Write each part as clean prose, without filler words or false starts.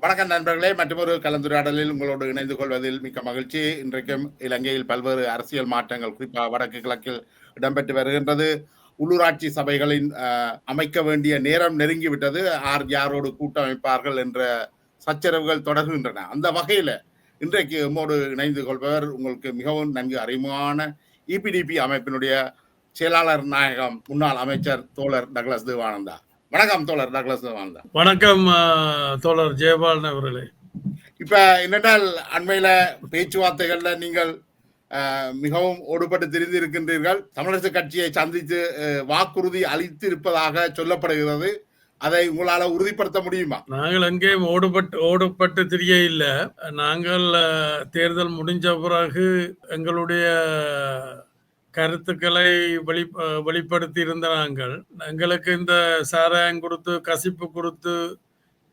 வணக்கம் நண்பர்களே, மற்றொரு கலந்துரையாடலில் உங்களோடு இணைந்து கொள்வதில் மிக்க மகிழ்ச்சி. இன்றைக்கும் இலங்கையில் பல்வேறு அரசியல் மாற்றங்கள், குறிப்பாக வடக்கு கிழக்கில் இடம்பெற்று வருகின்றது. உள்ளூராட்சி சபைகளின் அமைக்க வேண்டிய நேரம் நெருங்கிவிட்டது. யாரோடு கூட்டமைப்பார்கள் என்ற சச்சரவுகள் தொடர்கின்றன. அந்த வகையில இன்றைக்கு நம்மோடு இணைந்து கொள்பவர் உங்களுக்கு மிகவும் நன்கு அறிமுகமான இபிடிபி அமைப்பினுடைய செயலாளர் நாயகம், முன்னாள் அமைச்சர் தோழர் டக்ளஸ் தேவானந்தா. வணக்கம் தோழர் டக்ளஸ் தேவானந்தா. வணக்கம் தோழர் ஜெயபாலன் அவர்களே. இப்ப என்னென்னால் அண்மையில பேச்சுவார்த்தைகள்ல நீங்கள் மிகவும் ஓடுபட்டு திரிந்திருக்கின்றீர்கள். தமிழரசு கட்சியை சந்தித்து வாக்குறுதி அளித்து இருப்பதாக சொல்லப்படுகிறது. அதை உங்களால உறுதிப்படுத்த முடியுமா? நாங்கள் எங்கேயும் ஓடுபட்டு திரிய இல்லை. நாங்கள் தேர்தல் முடிஞ்ச பிறகு எங்களுடைய கருத்துக்களை வெளிப்படுத்தி இருந்த நாங்கள் எங்களுக்கு இந்த சாராயம் கொடுத்து, கசிப்பு கொடுத்து,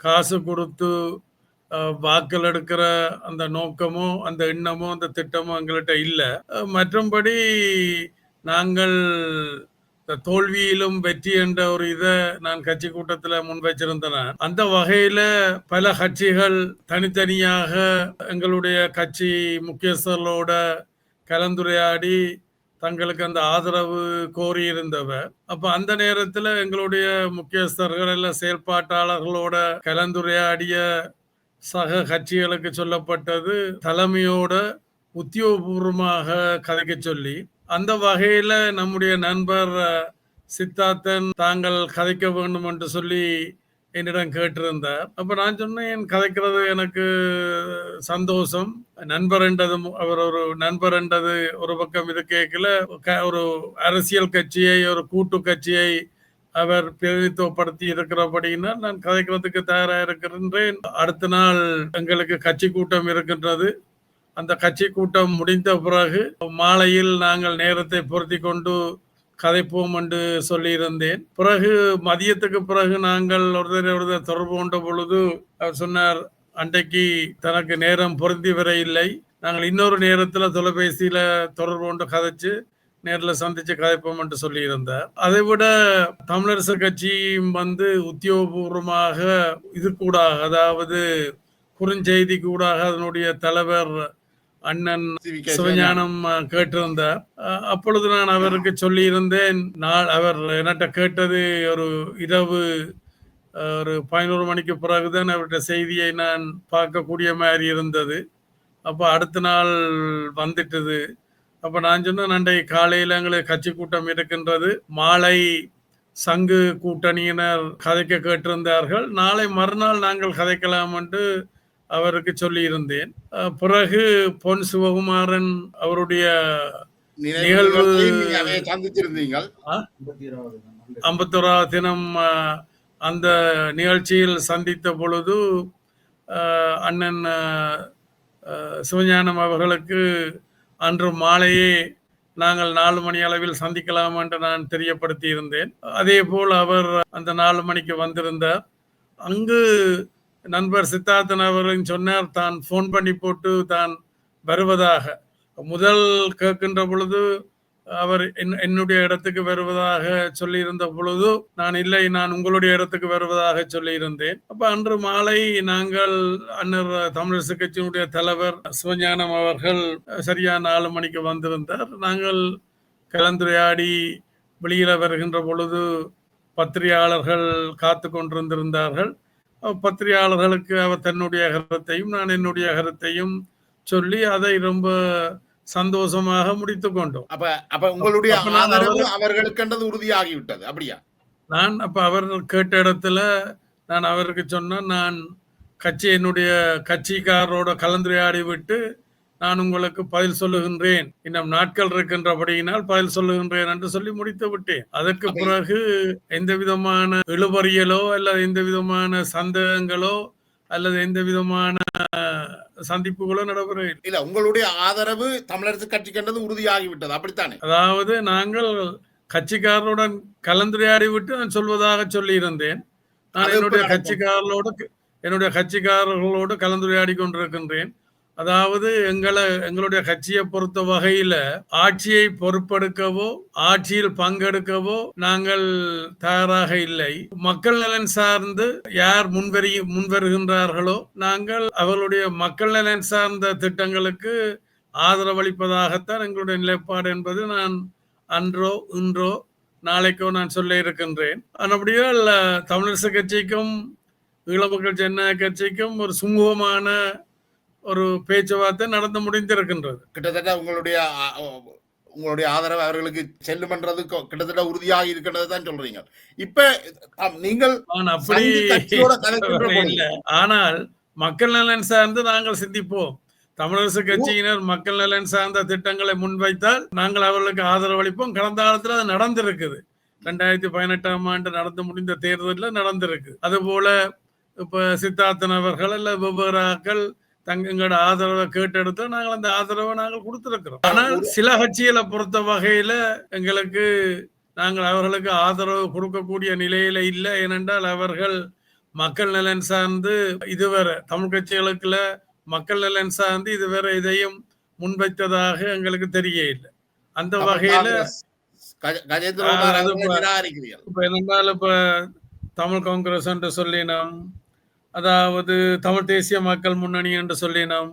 காசு கொடுத்து வாக்கள் எடுக்கிற அந்த நோக்கமோ அந்த எண்ணமோ அந்த திட்டமோ எங்கள்கிட்ட இல்லை. மற்றும்படி நாங்கள் தோல்வியிலும் வெற்றி என்ற ஒரு இதை நான் கட்சி கூட்டத்தில் முன் வச்சிருந்தேன். அந்த வகையில பல கட்சிகள் தனித்தனியாக எங்களுடைய கட்சி முக்கியஸ்தர்களோட கலந்துரையாடி தங்களுக்கு அந்த ஆதரவு கோரியிருந்தவ. அப்ப அந்த நேரத்தில் எங்களுடைய முக்கியஸ்தர்கள் எல்லாம் செயல்பாட்டாளர்களோட கலந்துரையாடிய சக கட்சிகளுக்கு சொல்லப்பட்டது தலைமையோட உத்தியோகபூர்வமாக கதைக்க சொல்லி, அந்த வகையில நம்முடைய நண்பர் சித்தார்த்தன் தாங்கள் கதைக்க வேண்டும் என்று சொல்லி என்னிடம் கேட்டிருந்தார். அப்ப நான் சொன்னேன், கதைக்கிறது எனக்கு சந்தோஷம். நண்பர் என்றதும் அவர் ஒரு நண்பர் என்றது ஒரு பக்கம் இது கேட்கல. ஒரு அரசியல் கட்சியை, ஒரு கூட்டு கட்சியை அவர் பிரதிநிதித்துவப்படுத்தி இருக்கிறபடினா நான் கதைக்கிறதுக்கு தயாராக இருக்கின்றேன். அடுத்த நாள் எங்களுக்கு கட்சி கூட்டம் இருக்கின்றது. அந்த கட்சி கூட்டம் முடிந்த பிறகு மாலையில் நாங்கள் நேரத்தை பொருத்தி கொண்டு கதைப்போம் என்று சொல்லியிருந்தேன். பிறகு மதியத்துக்கு பிறகு நாங்கள் ஒருத்தர் தொடர்பு கொண்ட பொழுது அவர் சொன்னார், அன்றைக்கு தனக்கு நேரம் பொருந்தி வர இல்லை, நாங்கள் இன்னொரு நேரத்தில் தொலைபேசியில தொடர்பு கொண்டு கதைச்சு நேரில் சந்திச்சு கதைப்போம் என்று சொல்லியிருந்தார். அதை விட தமிழரசு கட்சியும் உத்தியோகபூர்வமாக இது கூடாக, அதாவது குறுஞ்செய்தி கூடாக அதனுடைய தலைவர் அண்ணன் சிவஞானம் கேட்டிருந்தார். அப்பொழுது நான் அவருக்கு சொல்லி இருந்தேன், அவர் என்கிட்ட கேட்டது ஒரு இரவு ஒரு 11 மணிக்கு பிறகுதான் அவருடைய செய்தியை நான் பார்க்கக்கூடிய மாதிரி இருந்தது. அப்போ அடுத்த நாள் வந்துட்டது. அப்ப நான் சொன்னேன், அன்றைக்கு காலையில எங்களுக்கு கட்சி கூட்டம் இருக்கின்றது, மாலை சங்கு கூட்டணியினர் கதைக்க கேட்டிருந்தார்கள், நாளை மறுநாள் நாங்கள் கதைக்கலாம் என்று அவருக்கு சொல்லி இருந்தேன். பிறகு பொன் சிவகுமாரன் அவருடைய நிகழ்வு 51வது தினம் அந்த நிகழ்ச்சியில் சந்தித்த பொழுது அண்ணன் சிவஞானம் அவர்களுக்கு அன்று மாலையே நாங்கள் 4 மணி அளவில் சந்திக்கலாம் என்று நான் தெரியப்படுத்தி இருந்தேன். அதே போல் அவர் அந்த 4 மணிக்கு வந்திருந்தார். அங்கு நண்பர் சித்தார்த்தன் அவர்கள் சொன்னார், தான் போன் பண்ணி போட்டு தான் வருவதாக. முதல் கேட்கின்ற பொழுது அவர் என்னுடைய இடத்துக்கு வருவதாக சொல்லியிருந்த பொழுது நான் இல்லை, நான் உங்களுடைய இடத்துக்கு வருவதாக சொல்லியிருந்தேன். அப்ப அன்று மாலை நாங்கள் அன்னர் தமிழரசு கட்சியினுடைய தலைவர் சிவஞானம் அவர்கள் சரியா 4 மணிக்கு வந்திருந்தார். நாங்கள் கலந்துரையாடி வெளியில வருகின்ற பொழுது பத்திரிகையாளர்கள் காத்து கொண்டிருந்திருந்தார்கள். பத்திரிகையாளர்களுக்கு அவர் தன்னுடைய கருத்தையும் நான் என்னுடைய கருத்தையும் சொல்லி அதை ரொம்ப சந்தோஷமாக முடித்துக் கொண்டோம். அப்ப உங்களுடைய அவர்களுக்கு உறுதியாகிவிட்டது அப்படியா? நான் அப்ப அவர் கேட்ட இடத்துல நான் அவருக்கு சொன்னேன், நான் என்னுடைய கட்சிக்காரரோட கலந்துரையாடி விட்டு நான் உங்களுக்கு பதில் சொல்லுகின்றேன், இன்னும் நாட்கள் இருக்கின்றபடியினால் பதில் சொல்லுகின்றேன் என்று சொல்லி முடித்து விட்டேன். அதற்கு பிறகு எந்த விதமான இழுபறியலோ அல்லது எந்த விதமான சந்தேகங்களோ அல்லது எந்த விதமான சந்திப்புகளோ நடைபெறவில்லை. இல்ல, உங்களுடைய ஆதரவு தமிழரசு கட்சிக்கு உறுதியாகிவிட்டது அப்படித்தானே? அதாவது நாங்கள் கட்சிக்காரருடன் கலந்துரையாடி விட்டு நான் சொல்வதாக சொல்லி இருந்தேன். நான் என்னுடைய கட்சிக்காரர்களோடு கலந்துரையாடி கொண்டிருக்கின்றேன். அதாவது எங்களுடைய கட்சியை பொறுத்த வகையில ஆட்சியை பொறுப்பெடுக்கவோ ஆட்சியில் பங்கெடுக்கவோ நாங்கள் தயாராக இல்லை. மக்கள் நலன் சார்ந்து யார் முன்வருகின்றார்களோ நாங்கள் அவர்களுடைய மக்கள் நலன் சார்ந்த திட்டங்களுக்கு ஆதரவளிப்பதாகத்தான் எங்களுடைய நிலைப்பாடு என்பது நான் அன்றோ இன்றோ நாளைக்கோ நான் சொல்ல இருக்கின்றேன். அப்படியால் தமிழரசு கட்சிக்கும் ஈழமக்கள் ஜனநாயக கட்சிக்கும் ஒரு சுமூகமான ஒரு பேச்சுவார்த்தை நடந்து முடிந்திருக்கின்றது. கிட்டத்தட்ட உங்களுடைய ஆதரவு அவர்களுக்கு செல்லும்ன்றது கிட்டத்தட்ட உறுதியாக இருக்கின்றது தான் சொல்றீங்க. இப்ப நீங்கள் அப்படி இல்லை. ஆனால் மக்கள் நலன் சார்ந்து நாங்கள் சிந்திப்போம். தமிழரசு கட்சியினர் மக்கள் நலன் சார்ந்த திட்டங்களை முன்வைத்தால் நாங்கள் அவர்களுக்கு ஆதரவு அளிப்போம். கடந்த காலத்துல அது நடந்திருக்குது. 2018ஆம் ஆண்டு நடந்து முடிந்த தேர்தலில் நடந்திருக்கு. அதுபோல இப்ப சித்தார்த்தன் அவர்கள் அல்ல வெவ்வேறாக்கள் எங்களோட ஆதரவை கேட்டெடுத்து நாங்கள் அந்த ஆதரவை நாங்கள் கொடுத்திருக்கிறோம். ஆனால் சில கட்சிகளை பொறுத்த வகையில எங்களுக்கு நாங்கள் அவர்களுக்கு ஆதரவு கொடுக்கக்கூடிய நிலையில இல்லை. ஏனென்றால் அவர்கள் மக்கள் நலன் சார்ந்து இதுவரை தமிழ் கட்சிகளுக்குள்ள மக்கள் நலன் சார்ந்து இதுவரை இதையும் முன்வைத்ததாக எங்களுக்கு தெரிய இல்லை. அந்த வகையில இப்ப என்னென்றால் இப்ப தமிழ் காங்கிரஸ் என்று சொல்லினோம், அதாவது தமிழ் தேசிய மக்கள் முன்னணி என்று சொல்லினோம்,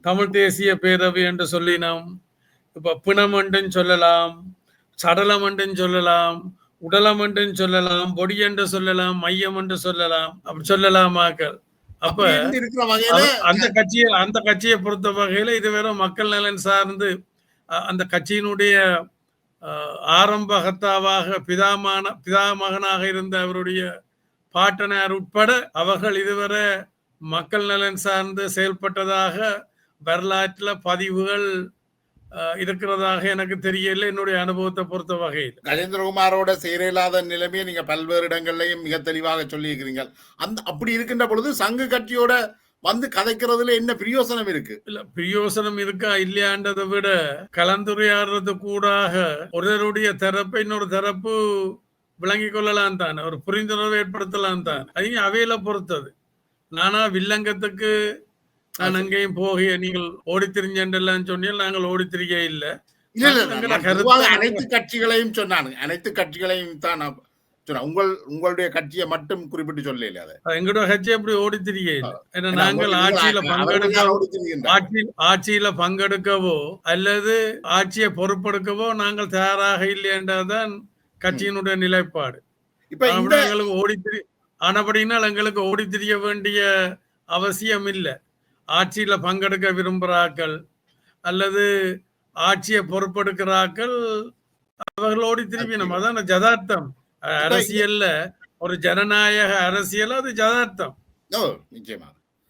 தமிழ் தேசிய பேரவை என்று சொல்லினோம். இப்ப பிணம் என்றும் சொல்லலாம், சடலம் என்றும் சொல்லலாம், உடலம் என்றும் சொல்லலாம், பொடி என்று சொல்லலாம், மையம் என்று சொல்லலாம், அப்படி சொல்லலாம் மக்கள். அப்ப அந்த கட்சியை பொறுத்த வகையில இதுவரை மக்கள் நலன் சார்ந்து அந்த கட்சியினுடைய ஆரம்பகத்தாவாக பிதாமகனாக இருந்த அவருடைய பாட்டனார் உட்பட அவர்கள் இதுவரை மக்கள் நலன் சார்ந்து செயல்பட்டதாக வரலாற்றுல பதிவுகள் இருக்கிறதாக எனக்கு தெரியல. என்னுடைய அனுபவத்தை பொறுத்த வகையில் கஜேந்திரகுமாரோட சேரலாத நிலைமையை நீங்க பல்வேறு இடங்கள்லையும் மிக தெளிவாக சொல்லி இருக்கிறீங்க. அப்படி இருக்கின்ற பொழுது சங்க கட்சியோட வந்து கதைக்கிறதுல என்ன பிரயோசனம் இருக்கு? இல்ல பிரயோசனம் இருக்கா இல்லையான்றதை விட கலந்துரையாடுறது கூடாக ஒருவருடைய தரப்பை இன்னொரு தரப்பு விளங்கி கொள்ளலாம் தான், ஒரு புரிந்துணர்வு ஏற்படுத்தலாம் தான். அதையும் அவையில பொறுத்தது. நானா வில்லங்கத்துக்கு நான் அங்கேயும் போகிய நீங்கள் ஓடி திரிஞ்செல்லாம் சொன்னால் நாங்கள் ஓடி திரிய இல்லை. அனைத்து கட்சிகளையும் சொன்னாங்க, அனைத்து கட்சிகளையும் தான் உங்களுடைய கட்சியை மட்டும் குறிப்பிட்டு சொல்லல. எங்களுடைய கட்சி அப்படி ஓடி திரிய இல்லை. ஏன்னா நாங்கள் ஆட்சியில பங்கெடுக்கவோ அல்லது ஆட்சியை பொறுப்பெடுக்கவோ நாங்கள் தயாராக இல்லை என்றதான் கட்சியினுடைய நிலைப்பாடு. இப்ப எங்களுக்கு ஓடித்திரி ஆனபடினால் எங்களுக்கு ஓடி திரிய வேண்டிய அவசியம் இல்லை. ஆட்சியில பங்கெடுக்க விரும்புகிறார்கள் அல்லது ஆட்சியை பொறுப்பெடுக்கிறார்கள் அவர்களோடு திரும்பி நம்ம அதான் ஜதார்த்தம். அரசியல்ல ஒரு ஜனநாயக அரசியல் அது ஜதார்த்தம்.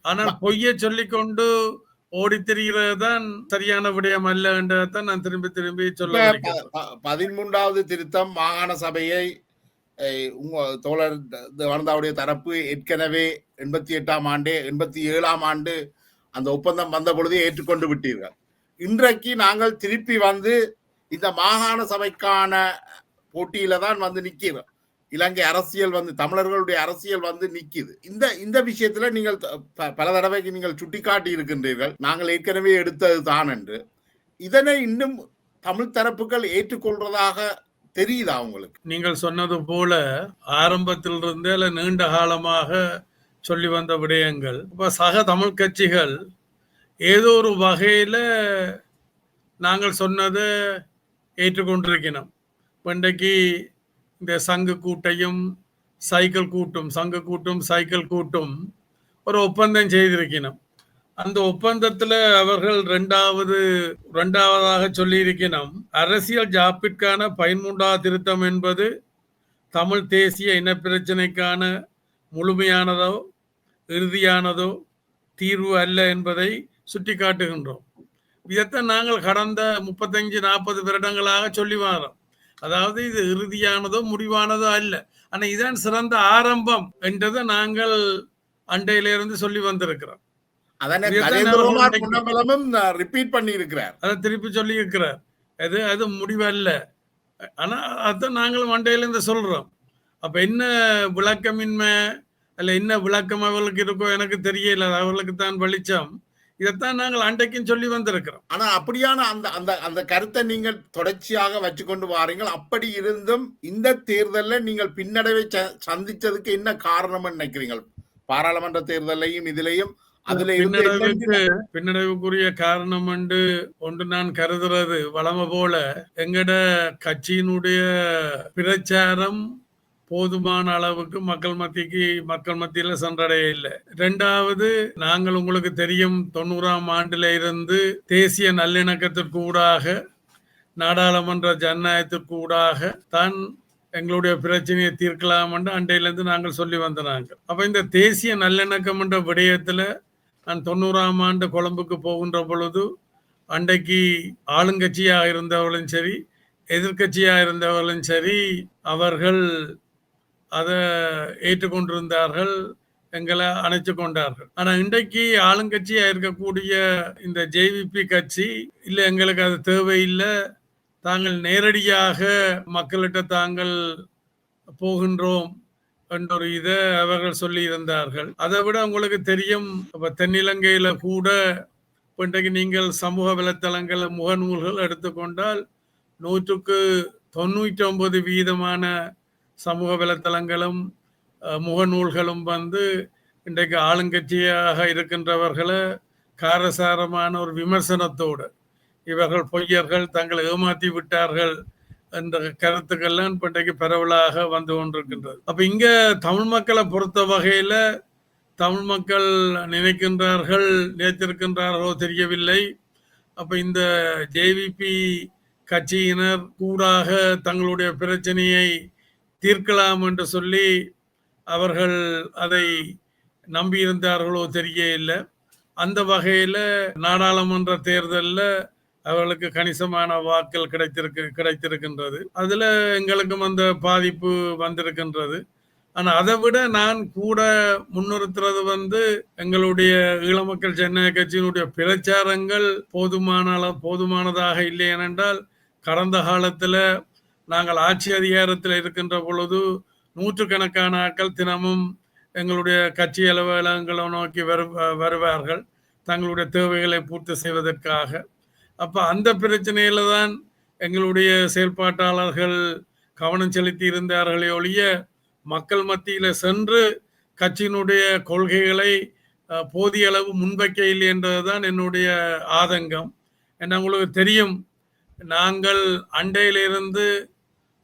ஆனால் பொய்யை சொல்லிக்கொண்டு ஓடி திரிகிறது தான் சரியான விடயம் அல்ல என்றதான் நான் திரும்பி திரும்பி சொல்ல. 13வது திருத்தம் மாகாண சபையை தோழர் வளர்ந்தாவுடைய தரப்பு ஏற்கனவே 88ஆம் ஆண்டு 87ஆம் ஆண்டு அந்த ஒப்பந்தம் வந்த பொழுதே ஏற்றுக்கொண்டு விட்டீர்கள். இன்றைக்கு நாங்கள் திருப்பி வந்து இந்த மாகாண சபைக்கான போட்டியில தான் வந்து நிக்கிறோம். இலங்கை அரசியல் வந்து தமிழர்களுடைய அரசியல் வந்து நிக்குது. இந்த விஷயத்துல நீங்கள் பல தடவைக்கு நீங்கள் சுட்டிக்காட்டி இருக்கின்றீர்கள், நாங்கள் ஏற்கனவே எடுத்தது தான் என்று. இதனை இன்னும் தமிழ் தரப்புகள் ஏற்றுக்கொள்றதாக தெரியுதா உங்களுக்கு? நீங்கள் சொன்னது போல ஆரம்பத்திலிருந்தே அல்ல நீண்ட காலமாக சொல்லி வந்த விடயங்கள் இப்ப சக தமிழ் கட்சிகள் ஏதோ ஒரு வகையில நாங்கள் சொன்னதை ஏற்றுக்கொண்டிருக்கிறோம். இன்றைக்கு இந்த சங்கு கூட்டையும் சைக்கிள் கூட்டும் ஒரு ஒப்பந்தம் செய்திருக்கணும். அந்த ஒப்பந்தத்துல அவர்கள் இரண்டாவதாக சொல்லி இருக்கணும், அரசியல் ஜாப்பிற்கான 13வது திருத்தம் என்பது தமிழ் தேசிய இனப்பிரச்சனைக்கான முழுமையானதோ இறுதியானதோ தீர்வு அல்ல என்பதை சுட்டி காட்டுகின்றோம். இதைத்தான் நாங்கள் கடந்த 35-40 வருடங்களாக சொல்லி வரோம். அதாவது இது இறுதியானதோ முடிவானதோ அல்ல, ஆனா இதான் சிறந்த ஆரம்பம் என்றதை நாங்கள் அண்டையிலிருந்து சொல்லி வந்திருக்கிறோம். திருப்பி சொல்லி இருக்கிறார். அது முடிவல்ல, ஆனா அதான் நாங்களும் அண்டையிலிருந்து சொல்றோம். அப்ப என்ன விளக்கமின்மை அல்ல என்ன விளக்கம் அவர்களுக்கு இருக்கோ எனக்கு தெரியல, அவர்களுக்கு தான் வெளிச்சம். இதைத்தான் நாங்கள் அன்றைக்கும் சொல்லி வந்திருக்கிறோம். ஆனா அப்படியான அந்த அந்த அந்த கருத்தை நீங்கள் தொடர்ச்சியாக வச்சுக்கொண்டு வாரீங்கள். அப்படி இருந்தும் இந்த தேர்தல்ல நீங்கள் பின்னடைவை சந்திச்சதுக்கு என்ன காரணம் நினைக்கிறீங்க? பாராளுமன்ற தேர்தலையும் இதுலயும் அதுல இருந்து பின்னடைவுக்குரிய காரணம் ஒன்று நான் கருதுறது வளமை போல எங்கட கட்சியினுடைய பிரச்சாரம் போதுமான அளவுக்கு மக்கள் மத்தியில சென்றடைய இல்லை. இரண்டாவது, நாங்கள் உங்களுக்கு தெரியும் 90ஆம் ஆண்டுல இருந்து தேசிய நல்லிணக்கத்திற்கு ஊடாக நாடாளுமன்ற ஜனநாயகத்திற்கு ஊடாக தான் எங்களுடைய பிரச்சனையை தீர்க்கலாம் என்று அண்டையிலிருந்து நாங்கள் சொல்லி வந்தாங்க. அப்ப இந்த தேசிய நல்லிணக்கம் என்ற விடயத்துல நான் 90ஆம் ஆண்டு கொழும்புக்கு போகின்ற பொழுது அன்றைக்கு ஆளுங்கட்சியாக இருந்தவர்களும் சரி எதிர்கட்சியாக இருந்தவர்களும் சரி அவர்கள் அதை ஏற்றுக்கொண்டிருந்தார்கள், எங்களை அணைச்சு கொண்டார்கள். ஆனா இன்றைக்கு ஆளுங்கட்சியா இருக்கக்கூடிய இந்த ஜேவிபி கட்சி இல்ல, எங்களுக்கு அது தேவையில்லை, தாங்கள் நேரடியாக மக்களிட்ட தாங்கள் போகின்றோம் என்ற ஒரு இதை அவர்கள் சொல்லி இருந்தார்கள். அதை விட உங்களுக்கு தெரியும், தென்னிலங்கையில கூட இன்றைக்கு நீங்கள் சமூக வலைத்தளங்கள் முகநூல்கள் எடுத்துக்கொண்டால் 100க்கு 99% சமூக வலைத்தளங்களும் முகநூல்களும் இன்றைக்கு ஆளுங்கட்சியாக இருக்கின்றவர்களை காரசாரமான ஒரு விமர்சனத்தோடு இவர்கள் பொய்யர்கள், தங்களை ஏமாற்றி விட்டார்கள் என்ற கருத்துக்கள்லாம் இன்றைக்கு பரவலாக வந்து கொண்டிருக்கின்றது. அப்ப இங்க தமிழ் மக்களை பொறுத்த வகையில தமிழ் மக்கள் நினைத்திருக்கின்றார்களோ தெரியவில்லை. அப்ப இந்த ஜேவிபி கட்சியினர் கூடாக தங்களுடைய பிரச்சனையை தீர்க்கலாம் என்று சொல்லி அவர்கள் அதை நம்பியிருந்தார்களோ தெரிய இல்லை. அந்த வகையில நாடாளுமன்ற தேர்தலில் அவர்களுக்கு கணிசமான வாக்கள் கிடைத்திருக்கின்றது. அதுல எங்களுக்கும் அந்த பாதிப்பு வந்திருக்கின்றது. ஆனா அதை விட நான் கூட முன்னிறுத்துறது எங்களுடைய ஈழமக்கள் ஜனநாயக கட்சியினுடைய பிரச்சாரங்கள் போதுமானதாக இல்லை. ஏனென்றால் கடந்த காலத்துல நாங்கள் ஆட்சி அதிகாரத்தில் இருக்கின்ற பொழுது நூற்றுக்கணக்கான ஆட்கள் தினமும் எங்களுடைய கட்சி அலுவலகங்களை நோக்கி வருவார்கள் தங்களுடைய தேவைகளை பூர்த்தி செய்வதற்காக. அப்ப அந்த பிரச்சனையில தான் எங்களுடைய செயல்பாட்டாளர்கள் கவனம் செலுத்தி இருந்தார்களே ஒழிய மக்கள் மத்தியில சென்று கட்சியினுடைய கொள்கைகளை போதிய அளவு முன்வைக்க இல்லை என்றதுதான் என்னுடைய ஆதங்கம். என்ன உங்களுக்கு தெரியும், நாங்கள் அண்டையிலிருந்து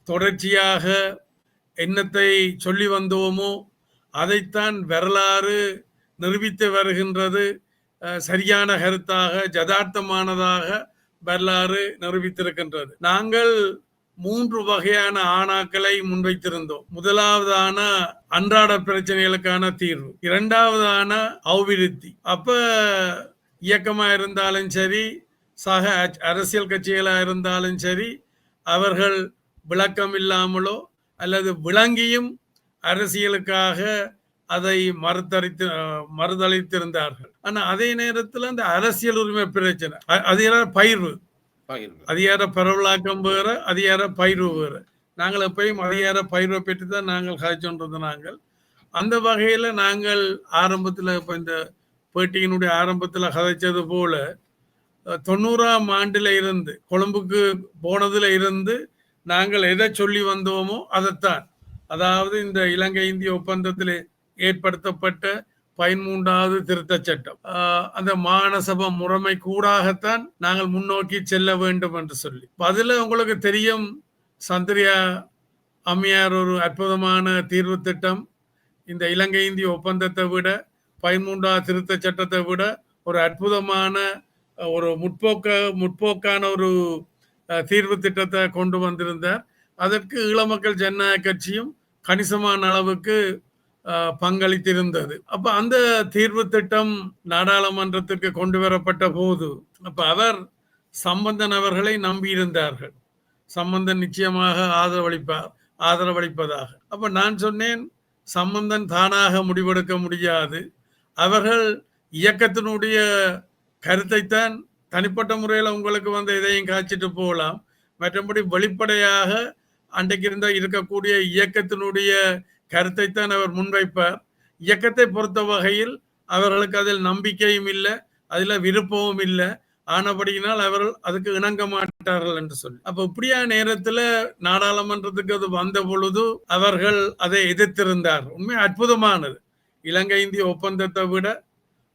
தொடர்ச்சியாக என்னத்தை சொல்லி வந்தோமோ அதைத்தான் வரலாறு நிரூபித்து வருகின்றது. சரியான கருத்தாக யதார்த்தமானதாக வரலாறு நிரூபித்திருக்கின்றது. நாங்கள் 3 வகையான ஆணாக்களை முன்வைத்திருந்தோம். முதலாவதான அன்றாட பிரச்சனைகளுக்கான தீர்வு, இரண்டாவதான அபிவிருத்தி. அப்ப இயக்கமா இருந்தாலும் சரி, சக அரசியல் கட்சிகளா இருந்தாலும் சரி, அவர்கள் விளக்கம் இல்லாமலோ அல்லது விளங்கியும் அரசியலுக்காக அதை மறுதளித்திருந்தார்கள். ஆனா அதே நேரத்தில் அந்த அரசியல் உரிமை பிரச்சனை, அதிகார பயிர்வு, அதிகார பரவலாக்கம் வேற, அதிகார பயிர்வு வேற. நாங்கள் எப்பயும் அதிகார பயிர்வை பற்றி தான் நாங்கள் கதைச்சொன்றது. நாங்கள் அந்த வகையில நாங்கள் ஆரம்பத்தில் இப்ப இந்த பேட்டியினுடைய ஆரம்பத்தில் கதைச்சது போல 90ஆம் ஆண்டுல இருந்து கொழும்புக்கு போனதுல இருந்து நாங்கள் எதை சொல்லி வந்தோமோ அதைத்தான், அதாவது இந்த இலங்கை இந்திய ஒப்பந்தத்தில் ஏற்படுத்தப்பட்ட 13வது திருத்த சட்டம், அந்த மாநசபை முறைமை கூடாகத்தான் நாங்கள் முன்னோக்கி செல்ல வேண்டும் என்று சொல்லி. அதுல உங்களுக்கு தெரியும், சந்திரியா அம்மையார் ஒரு அற்புதமான தீர்வு திட்டம், இந்த இலங்கை இந்திய ஒப்பந்தத்தை விட 13வது திருத்த சட்டத்தை விட ஒரு அற்புதமான ஒரு முற்போக்கான ஒரு தீர்வு திட்டத்தை கொண்டு வந்திருந்தார். அதற்கு ஈழமக்கள் ஜனநாயக கட்சியும் கணிசமான அளவுக்கு பங்களித்திருந்தது. அப்ப அந்த தீர்வு திட்டம் நாடாளுமன்றத்திற்கு கொண்டு வரப்பட்ட போது அப்ப அவர் சம்பந்தன் அவர்களை நம்பியிருந்தார்கள். சம்பந்தன் நிச்சயமாக ஆதரவளிப்பதாக. அப்ப நான் சொன்னேன், சம்பந்தன் தானாக முடிவெடுக்க முடியாது, அவர்கள் இயக்கத்தினுடைய கருத்தைத்தான் தனிப்பட்ட முறையில் உங்களுக்கு இதையும் காய்ச்சிட்டு போகலாம். மற்றபடி வெளிப்படையாக அன்றைக்கு இருக்கக்கூடிய இயக்கத்தினுடைய கருத்தைத்தான் அவர் முன்வைப்பார். இயக்கத்தை பொறுத்த வகையில் அவர்களுக்கு அதில் நம்பிக்கையும் இல்லை, அதுல விருப்பமும் இல்லை, ஆனபடியினால் அவர்கள் அதுக்கு இணங்க மாட்டார்கள் என்று சொல்லி. அப்ப இப்படியா நேரத்துல நாடாளுமன்றத்துக்கு அது வந்த பொழுது அவர்கள் அதை எதிர்த்திருந்தார். உண்மை அற்புதமானது. இலங்கை இந்திய ஒப்பந்தத்தை விட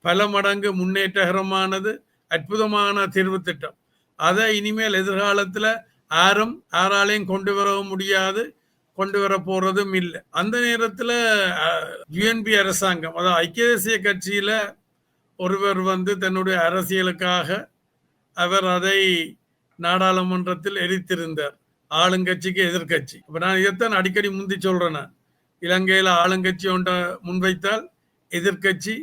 பல மடங்கு முன்னேற்றகரமானது, அற்புதமான தீர்வு திட்டம். அதை இனிமேல் எதிர்காலத்துல யாராலையும் கொண்டு வரவும் முடியாது, கொண்டு வர போறதும் இல்லை. அந்த நேரத்துல யுஎன்பி அரசாங்கம், அதாவது ஐக்கிய தேசிய கட்சியில ஒருவர் தன்னுடைய அரசியலுக்காக அவர் அதை நாடாளுமன்றத்தில் எரித்திருந்தார், ஆளுங்கட்சிக்கு எதிர்கட்சி. இப்ப நான் இதைத்தான் அடிக்கடி முந்தி சொல்றேன். இலங்கையில ஆளுங்கட்சி ஒன்றை முன்வைத்தால் எதிர்கட்சி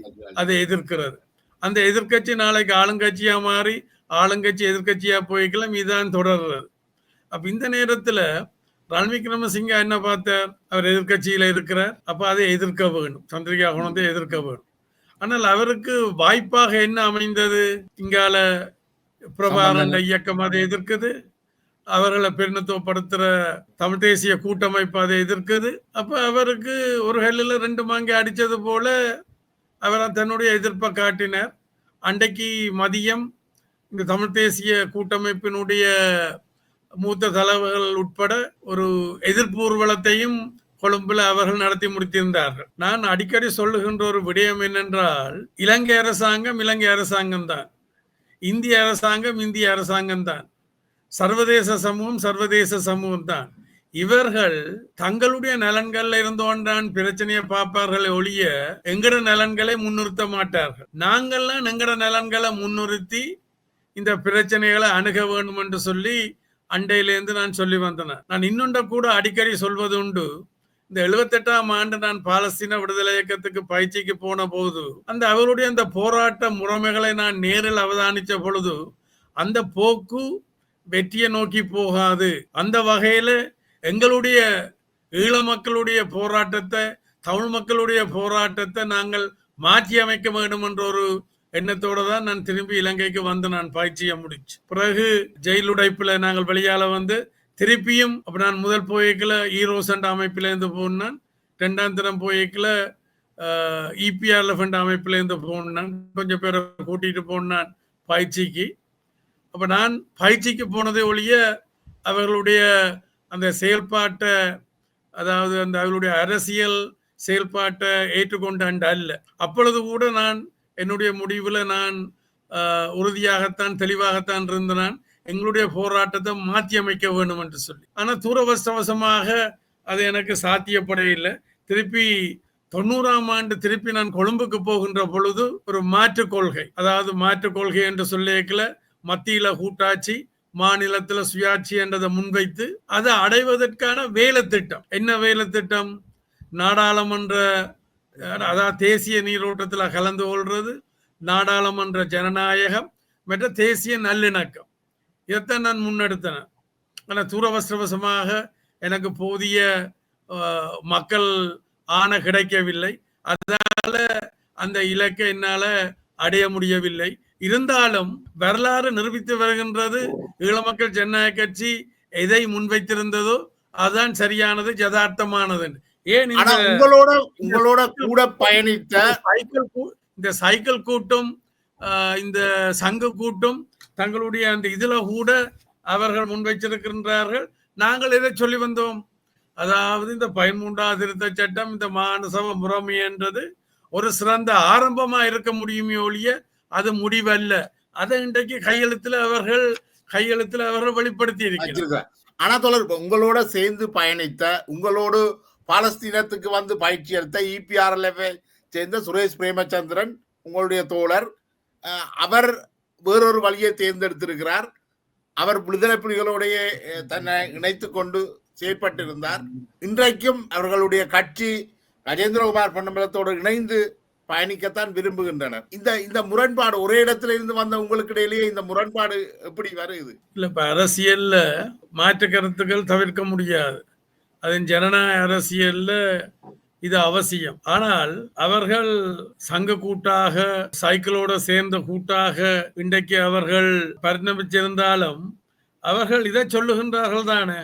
அதை எதிர்க்கிறது. அந்த எதிர்கட்சி நாளைக்கு ஆளுங்கட்சியா மாறி ஆளுங்கட்சி எதிர்கட்சியா போய்க்கலாம், இதுதான் தொடர்றது. அப்ப இந்த நேரத்துல ரணில் விக்ரமசிங்க என்ன பார்த்தார்? அவர் எதிர்கட்சியில இருக்கிறார், அப்ப அதை எதிர்க்க வேணும், சந்திரிகா குணத்தை எதிர்க்க வேணும். ஆனால் அவருக்கு வாய்ப்பாக என்ன அமைந்தது? இங்கால பிரபாகரன் இயக்கம் அதை எதிர்க்குது, அவர்களை பிரதிநிதித்துவப்படுத்துற தமிழ் தேசிய கூட்டமைப்பு அதை எதிர்க்குது. அப்ப அவருக்கு ஒரு ஹெல்லில் 2 மாங்கை அடிச்சது போல அவர் தன்னுடைய எதிர்ப்பை காட்டினார். அன்றைக்கு மதியம் இந்த தமிழ் தேசிய கூட்டமைப்பினுடைய மூத்த தலைவர்கள் உட்பட ஒரு எதிர்ப்பு ஊர்வலத்தையும் கொழும்புல அவர்கள் நடத்தி முடித்திருந்தார்கள். நான் அடிக்கடி சொல்லுகின்ற ஒரு விடயம் என்னென்றால், இலங்கை அரசாங்கம் தான், இந்திய அரசாங்கம் தான், சர்வதேச சமூகம் தான். இவர்கள் தங்களுடைய நலன்கள்ல இருந்தோன்றான் பிரச்சனையை பார்ப்பார்கள் ஒழிய எங்கட நலன்களை முன்னிறுத்த மாட்டார்கள். நாங்கள்லாம் எங்கட நலன்களை முன்னிறுத்தி இந்த பிரச்சனைகளை அணுக வேண்டும் என்று சொல்லி அண்டையிலேருந்து நான் சொல்லி வந்தேன். நான் இன்னொன்ற கூட அடிக்கடி சொல்வது உண்டு. இந்த 78ஆம் ஆண்டு நான் பாலஸ்தீன விடுதலை இயக்கத்துக்கு பயிற்சிக்கு போன போது அவருடைய அந்த போராட்ட முறைமைகளை நான் நேரில் அவதானித்த பொழுது அந்த போக்கு வெற்றியை நோக்கி போகாது. அந்த வகையில எங்களுடைய ஈழ மக்களுடைய போராட்டத்தை, தமிழ் மக்களுடைய போராட்டத்தை நாங்கள் மாற்றி அமைக்க வேண்டும் என்ற ஒரு எண்ணத்தோடு தான் நான் திரும்பி இலங்கைக்கு நான் பயிற்சியை முடிச்சு. பிறகு ஜெயிலுடைப்புல நாங்கள் வெளியால திருப்பியும் அப்ப நான் முதல் போய்க்குல ஈரோசண்ட் அமைப்பிலேருந்து போனான், 2ஆம் தினம் போய்க்குல இபிஆர்எஃப் அமைப்பிலேருந்து போனான், கொஞ்சம் பேரை கூட்டிட்டு போனான் பயிற்சிக்கு. அப்ப நான் பயிற்சிக்கு போனதை ஒழிய அவர்களுடைய அந்த செயல்பாட்டை, அதாவது அவர்களுடைய அரசியல் செயல்பாட்டை ஏற்றுக்கொண்ட அல்ல. அப்பொழுது கூட நான் என்னுடைய முடிவுல நான் உறுதியாகத்தான் தெளிவாகத்தான் இருந்தேன், எங்களுடைய போராட்டத்தை மாற்றி அமைக்க வேண்டும் என்று சொல்லி. ஆனா தூரவசவசமாக அது எனக்கு சாத்தியப்பட இல்லை. திருப்பி 90ஆம் ஆண்டு திருப்பி நான் கொழும்புக்கு போகின்ற பொழுது ஒரு மாற்றுக் கொள்கை, அதாவது மாற்றுக் கொள்கை என்று சொல்லிக்கல, மத்தியில கூட்டாட்சி, மாநிலத்துல சுயாட்சி என்றதை முன்வைத்து அதை அடைவதற்கான வேலை திட்டம். என்ன வேலை திட்டம்? நாடாளுமன்ற, அதாவது தேசிய நீரோட்டத்துல கலந்து கொள்றது, நாடாளுமன்ற ஜனநாயகம் மற்ற தேசிய நல்லிணக்கம், இதைத்தான் நான் முன்னெடுத்தேன். ஆனால் தூரவசவசமாக எனக்கு போதிய மக்கள் ஆணை கிடைக்கவில்லை, அதனால அந்த இலக்கை என்னால அடைய முடியவில்லை. இருந்தாலும் வரலாறு நிரூபித்து வருகின்றது, ஈழ மக்கள் ஜனநாயக கட்சி எதை முன்வைத்திருந்ததோ அதுதான் சரியானது, யதார்த்தமானது. ஏன் உங்களோட கூட பயணித்த இந்த சைக்கிள் கூட்டம், இந்த சங்க கூட்டம், தங்களுடைய அந்த இதுல கூட அவர்கள் முன்வைச்சிருக்கின்றார்கள். நாங்கள் எதை சொல்லி வந்தோம்? அதாவது இந்த 13ஆம் திருத்த சட்டம், இந்த மாநசபை முறைமை என்றது ஒரு சிறந்த ஆரம்பமா இருக்க முடியுமே ஒழிய அது முடிவல்ல. அதை இன்றைக்கு கையெழுத்துல அவர்கள் வெளிப்படுத்தி இருக்கிறார். ஆனா தொடர் உங்களோட சேர்ந்து பயணித்த, உங்களோடு பாலஸ்தீனத்துக்கு பயிற்சி எடுத்த இபிஆர்எல்எஃப் சேர்ந்த சுரேஷ் பிரேமச்சந்திரன் உங்களுடைய தோழர், அவர் வேறொரு வழியை தேர்ந்தெடுத்திருக்கிறார். அவர் விடுதலை புலிகளுடைய தன்னை இணைத்துக் கொண்டு செயற்பட்டிருந்தார். இன்றைக்கும் அவர்களுடைய கட்சி கஜேந்திரகுமார் பொன்னம்பலத்தோடு இணைந்து பயணிக்கத்தான் விரும்புகின்றனர். இந்த முரண்பாடு, ஒரே இடத்துல இருந்து வந்த உங்களுக்கு இடையிலேயே இந்த முரண்பாடு எப்படி வருது? இல்ல, இப்ப அரசியல்ல மாற்று கருத்துக்கள் தவிர்க்க முடியாது. அதன் ஜனநாயக அரசியல்ல இது அவசியம். ஆனால் அவர்கள் சங்க கூட்டாக, சைக்கிளோட சேர்ந்த கூட்டாக இன்றைக்கு அவர்கள் பரிணமிச்சிருந்தாலும் அவர்கள் இதை சொல்லுகின்றார்கள் தானே,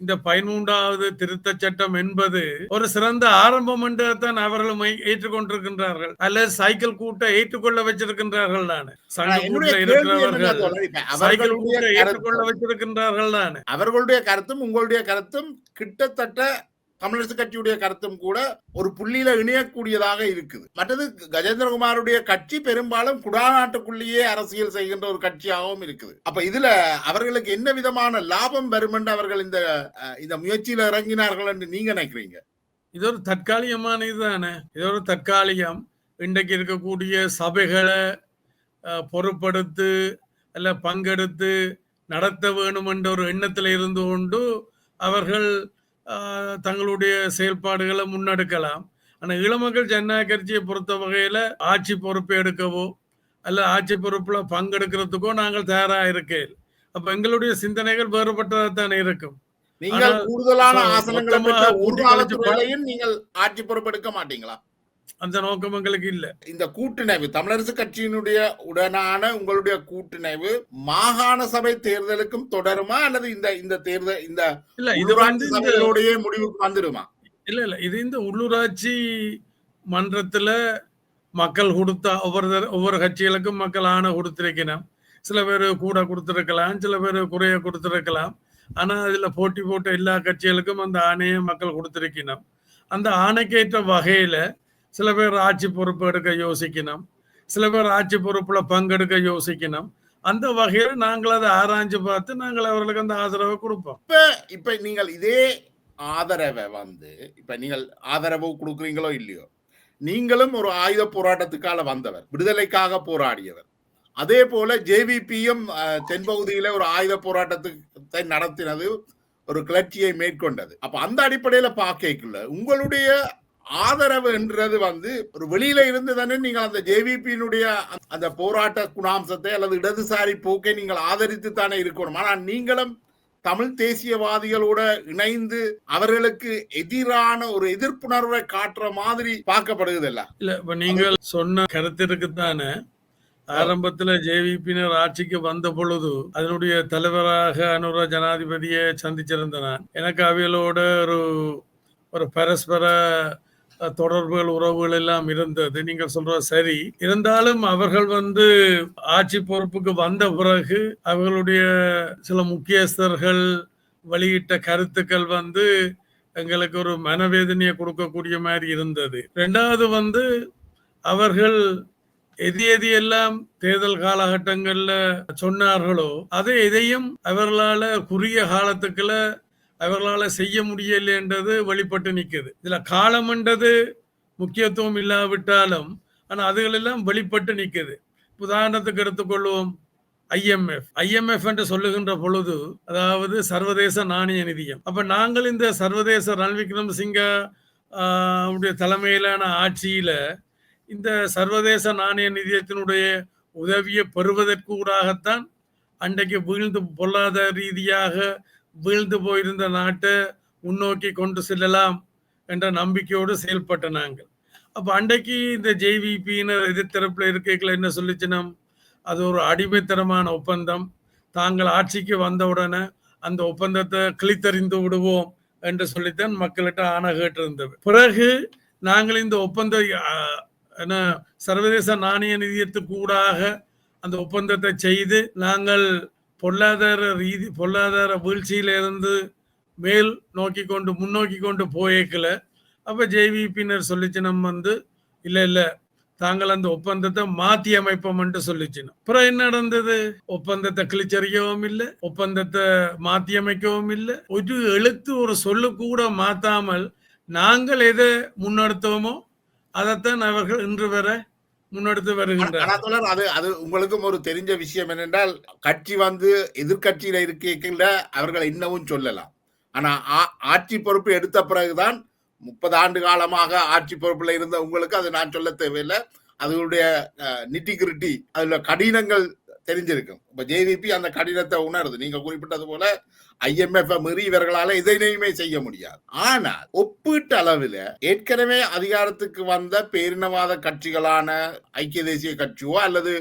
இந்த 13வது திருத்தச் சட்டம் என்பது ஒரு சிறந்த ஆரம்பம் என்றுதான் அவர்களும் ஏற்றுக்கொண்டிருக்கின்றார்கள். அல்லது சைக்கிள் கூட்ட ஏற்றுக்கொள்ள வச்சிருக்கின்றார்கள் தானே. சங்க என்னுடைய கூட்டில் கேள்வி என்னன்னா இருக்கிறவர்கள் தோழர், இப்ப சைக்கிள் அவர்களுடைய கூட்ட ஏற்றுக்கொள்ள கருத்தும் வச்சிருக்கின்றார்கள் தானே. அவர்களுடைய கருத்தும் உங்களுடைய கருத்தும் கிட்டத்தட்ட தமிழரசு கட்சியுடைய கருத்தும் கூட ஒரு புள்ளியில இணையக்கூடியதாக இருக்குது. மற்றது கஜேந்திரகுமாருடைய கட்சி பெரும்பாலும் குடாநாட்டுக்குள்ளேயே அரசியல் செய்கின்ற ஒரு கட்சியாகவும் இருக்குது. அப்ப இதுல அவர்களுக்கு என்ன விதமான லாபம் வரும் என்று அவர்கள் இந்த முயற்சியில இறங்கினார்கள் என்று நீங்க நினைக்கிறீங்க? இது ஒரு தற்காலிகமான இதுதானே. இது ஒரு தற்காலிகம். இன்றைக்கு இருக்கக்கூடிய சபைகளை பொறுப்படுத்து அல்ல பங்கெடுத்து நடத்த வேணும் என்ற ஒரு எண்ணத்தில் இருந்து கொண்டு அவர்கள் தங்களுடைய செயல்பாடுகளை முன்னெடுக்கலாம். ஆனால் இளமக்கள் ஜனநாயக கட்சியை பொறுத்த வகையில் ஆட்சி பொறுப்பை எடுக்கவோ அல்ல ஆட்சி பொறுப்புல பங்கெடுக்கிறதுக்கோ நாங்கள் தயாராக இருக்கேன். அப்ப எங்களுடைய சிந்தனைகள் வேறுபட்டதாகத்தான் இருக்கும். நீங்கள் கூடுதலான ஆசனங்களை பெற்ற ஒரு காலத்துறையிலையும் நீங்கள் ஆட்சி பொறுப்பெடுக்க மாட்டீங்களா? அந்த நோக்கம் எங்களுக்கு இல்ல. இந்த கூட்டணிவு தமிழரசு கட்சியினுடைய உடனான உங்களுடைய கூட்டணிவு மாகாண சபை தேர்தலுக்கும் தொடருமா அல்லது இந்த தேர்தல் இந்த உள்ளூராட்சி சபைகளுடைய முடிவுக்கு வந்துடுமா? இல்ல இது இந்த உள்ளூராட்சி மன்றத்துல மக்கள் கொடுத்த ஒவ்வொரு கட்சிகளுக்கும் மக்கள் ஆணை கொடுத்திருக்கணும். சில பேர் கூட கொடுத்திருக்கலாம், சில பேர் குறைய கொடுத்திருக்கலாம். ஆனா அதுல போட்டி போட்ட எல்லா கட்சிகளுக்கும் அந்த ஆணையை மக்கள் கொடுத்திருக்கணும். அந்த ஆணைக்கேற்ற வகையில சில பேர் ஆட்சி பொறுப்பு எடுக்க யோசிக்கணும், சில பேர் ஆட்சி பொறுப்புல பங்கெடுக்க யோசிக்கணும். அந்த வகையில நாங்கள் அதை ஆராய்ஞ்சு பார்த்து நாங்கள் அவர்களுக்கு அந்த ஆதரவை கொடுப்போம். இப்ப நீங்கள் இதே ஆதரவை இப்ப நீங்கள் ஆதரவு கொடுக்குறீங்களோ இல்லையோ, நீங்களும் ஒரு ஆயுத போராட்டத்துக்காக வந்தவர், விடுதலைக்காக போராடியவர். அதே போல ஜேவிபியும் தென்பகுதியில ஒரு ஆயுத போராட்டத்தை நடத்தினது, ஒரு கிளர்ச்சியை மேற்கொண்டது. அப்ப அந்த அடிப்படையில பார்க்கல உங்களுடைய ஆதரவு என்றது ஒரு வெளியில இருந்து தானே நீங்கள் அந்த ஜேவிபியினுடைய அந்த போராட்ட குணாம்சத்தை அல்லது இடதுசாரி போக்கை நீங்கள் ஆதரித்து தானே இருக்கணும். ஆனால் நீங்களும் தமிழ் தேசியவாதிகளோட இணைந்து அவர்களுக்கு எதிரான ஒரு எதிர்ப்புணர்வை காட்டுற மாதிரி பார்க்கப்படுகிறது. இல்ல இப்ப நீங்கள் சொன்ன கருத்திற்கு தானே ஆரம்பத்துல ஜேவிபியினர் ஆட்சிக்கு வந்த பொழுது அதனுடைய தலைவராக அனுர ஜனாதிபதியை சந்திச்சிருந்தேன். எனக்கு அவைகளோட ஒரு பரஸ்பர தொடர்புகள் உறவுகள் எல்லாம் இருந்தது. நீங்க சொல்ற சரி. இருந்தாலும் அவர்கள் ஆட்சி பொறுப்புக்கு வந்த பிறகு அவர்களுடைய சில முக்கியஸ்தர்கள் வெளியிட்ட கருத்துக்கள் எங்களுக்கு ஒரு மனவேதனையை கொடுக்கக்கூடிய மாதிரி இருந்தது. ரெண்டாவது அவர்கள் எது எல்லாம் தேர்தல் காலகட்டங்கள்ல சொன்னார்களோ அதை எதையும் அவர்களால குறுகிய காலத்துக்குள்ள அவர்களால செய்ய முடியலைன்றது வெளிப்பட்டு நிற்குது. இதுல காலம்ன்றது முக்கியத்துவம் இல்லாவிட்டாலும் ஆனா அதுகளெல்லாம் வெளிப்பட்டு நிற்குது. உதாரணத்துக்கு எடுத்துக்கொள்வோம் ஐஎம்எஃப் என்று சொல்லுகின்ற பொழுது, அதாவது சர்வதேச நாணய நிதியம். அப்ப நாங்கள் இந்த சர்வதேச ரணில் விக்ரமசிங்க தலைமையிலான ஆட்சியில இந்த சர்வதேச நாணய நிதியத்தினுடைய உதவியை பெறுவதற்கூடாகத்தான் அன்றைக்கு பொருளாதார ரீதியாக வீழ்ந்து போயிருந்த நாட்டை முன்னோக்கி கொண்டு செல்லலாம் என்ற நம்பிக்கையோடு செயல்பட்ட நாங்கள். அப்ப அன்றைக்கு இந்த ஜேவிபியினர் எதிர்த்தரப்புல இருக்கைகளை என்ன சொல்லிச்சுன்னா, அது ஒரு அடிமைத்தனமான ஒப்பந்தம், தாங்கள் ஆட்சிக்கு வந்தவுடனே அந்த ஒப்பந்தத்தை கிழித்தறிந்து விடுவோம் என்று சொல்லித்தான் மக்கள்கிட்ட ஆணை கேட்டிருந்தது. பிறகு நாங்கள் இந்த சர்வதேச நாணய நிதியத்துக்கு ஊடாக அந்த ஒப்பந்தத்தை செய்து நாங்கள் பொருளாதார வீழ்ச்சியிலிருந்து மேல் முன்னோக்கி கொண்டு போயேக்கல. அப்ப ஜேவிபியினர் சொல்லிச்சினம் இல்ல தாங்கள் அந்த ஒப்பந்தத்தை மாத்தி அமைப்போம் என்று சொல்லிச்சினோம். அப்புறம் என்ன நடந்தது? ஒப்பந்தத்தை கிழிச்சறியவும் இல்லை, ஒப்பந்தத்தை மாத்தி அமைக்கவும் இல்லை. ஒரு எழுத்து ஒரு சொல்லு கூட மாத்தாமல் நாங்கள் எதை முன்னெடுத்தோமோ அதைத்தான் அவர்கள் இன்று வர முன்னெடுத்து வருகின்றனர். அது உங்களுக்கும் ஒரு தெரிஞ்ச விஷயம் என்னென்றால், கட்சி எதிர்கட்சியில இருக்கையில அவர்கள் இன்னமும் சொல்லலாம். ஆனா ஆட்சி பொறுப்பு எடுத்த பிறகுதான் 30 ஆண்டு காலமாக ஆட்சி பொறுப்புல இருந்த உங்களுக்கு அது நான் சொல்ல தேவையில்லை. அதனுடைய நிட்டிகிரிட்டி அதுல கடினங்கள் தெரிஞ்சிருக்கும். இப்ப ஜேவிபி அந்த கடினத்தை உணருது. நீங்க குறிப்பிட்டது போல ஐஎம்எஃப் மீறி இவர்களால எதையுமே செய்ய முடியாது. ஆனால் ஒப்பீட்டு அளவில் ஏற்கனவே அதிகாரத்துக்கு வந்த பேரினவாத கட்சிகளான ஐக்கிய தேசிய கட்சியோ அல்லது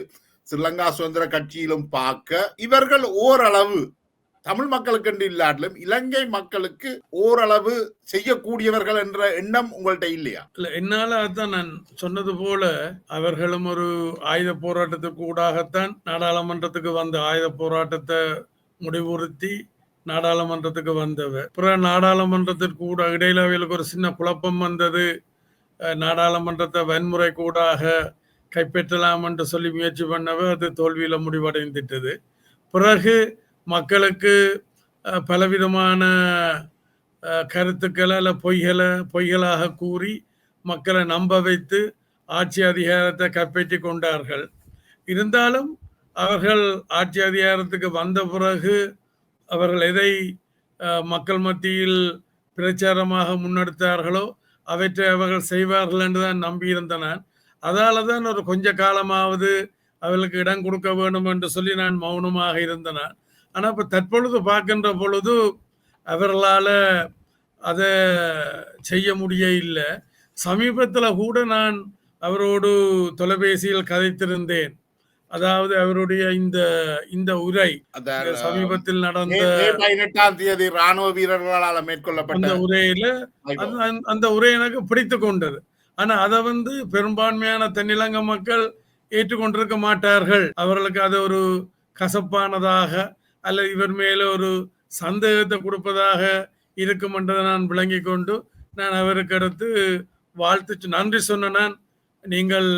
ஸ்ரீலங்கா சுதந்திர கட்சியிலும் பார்க்க இவர்கள் ஓரளவு தமிழ் மக்களுக்கு என்று இல்லாட்டிலும் இலங்கை மக்களுக்கு ஓரளவு செய்யக்கூடியவர்கள் என்ற எண்ணம் உங்கள்கிட்ட இல்லையா? இல்ல என்னால அதான் நான் சொன்னது போல அவர்களும் ஒரு ஆயுத போராட்டத்துக்கு ஊடாகத்தான் நாடாளுமன்றத்துக்கு வந்த ஆயுத போராட்டத்தை முடிவுறுத்தி நாடாளுமன்றத்துக்கு வந்தவர். அப்புறம் நாடாளுமன்றத்திற்கு கூட இடையில அவர்களுக்கு ஒரு சின்ன குழப்பம் வந்தது. நாடாளுமன்றத்தை வன்முறை கூடாக கைப்பற்றலாம் என்று சொல்லி முயற்சி பண்ணவே அது தோல்வியில முடிவடைந்துட்டது. பிறகு மக்களுக்கு பலவிதமான கருத்துக்களை அல்ல பொய்களாக கூறி மக்களை நம்ப வைத்து ஆட்சி அதிகாரத்தை கைப்பற்றி கொண்டார்கள். இருந்தாலும் அவர்கள் ஆட்சி அதிகாரத்துக்கு வந்த பிறகு அவர்கள் எதை மக்கள் மத்தியில் பிரச்சாரமாக முன்னெடுத்தார்களோ அவற்றை அவர்கள் செய்வார்கள் என்று தான் நம்பியிருந்தனர். அதால தான் ஒரு கொஞ்ச காலமாவது அவர்களுக்கு இடம் கொடுக்க வேண்டும் என்று சொல்லி நான் மௌனமாக இருந்தேன். ஆனால் இப்போ தற்பொழுது பார்க்கின்ற பொழுது அவர்களால் அதை செய்ய முடிய இல்லை. சமீபத்தில் கூட நான் அவரோடு தொலைபேசியில் கதைத்திருந்தேன். அதாவது அவருடைய இந்த உரை சமீபத்தில் நடந்த 18ஆம் தேதி ராணுவ வீரர்களால் மேற்கொள்ளப்பட்ட அந்த உரையில அந்த உரை எனக்கு பிடித்து கொண்டது. ஆனா அதை பெரும்பான்மையான தென்னிலங்க மக்கள் ஏற்றுக்கொண்டிருக்க மாட்டார்கள். அவர்களுக்கு அது ஒரு கசப்பானதாக அல்லது இவர் மேல ஒரு சந்தேகத்தை கொடுப்பதாக இருக்கும் என்றதை நான் விளங்கி கொண்டு நான் அவருக்கு அடுத்து வாழ்த்து நன்றி சொன்ன நான், நீங்கள்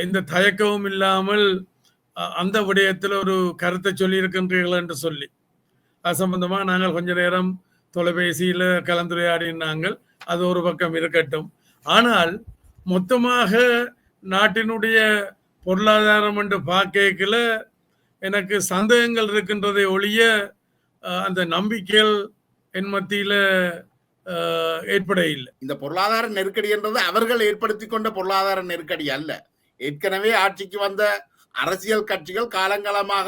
எந்த தயக்கமும் இல்லாமல் அந்த விடயத்தில் ஒரு கருத்தை சொல்லி இருக்கின்றீர்கள் என்று சொல்லி அது சம்பந்தமா நாங்கள் கொஞ்ச நேரம் தொலைபேசியில கலந்துரையாடினாங்கள். அது ஒரு பக்கம் இருக்கட்டும். ஆனால் மொத்தமாக நாட்டினுடைய பொருளாதாரம் என்று பார்க்கல எனக்கு சந்தேகங்கள் இருக்கின்றதை ஒழிய அந்த நம்பிக்கைகள் என் மத்தியில ஏற்பட இல்லை. இந்த பொருளாதார நெருக்கடி என்றது அவர்கள் ஏற்படுத்தி கொண்ட பொருளாதார நெருக்கடி அல்ல. ஏற்கனவே ஆட்சிக்கு வந்த அரசியல் கட்சிகள் காலங்காலமாக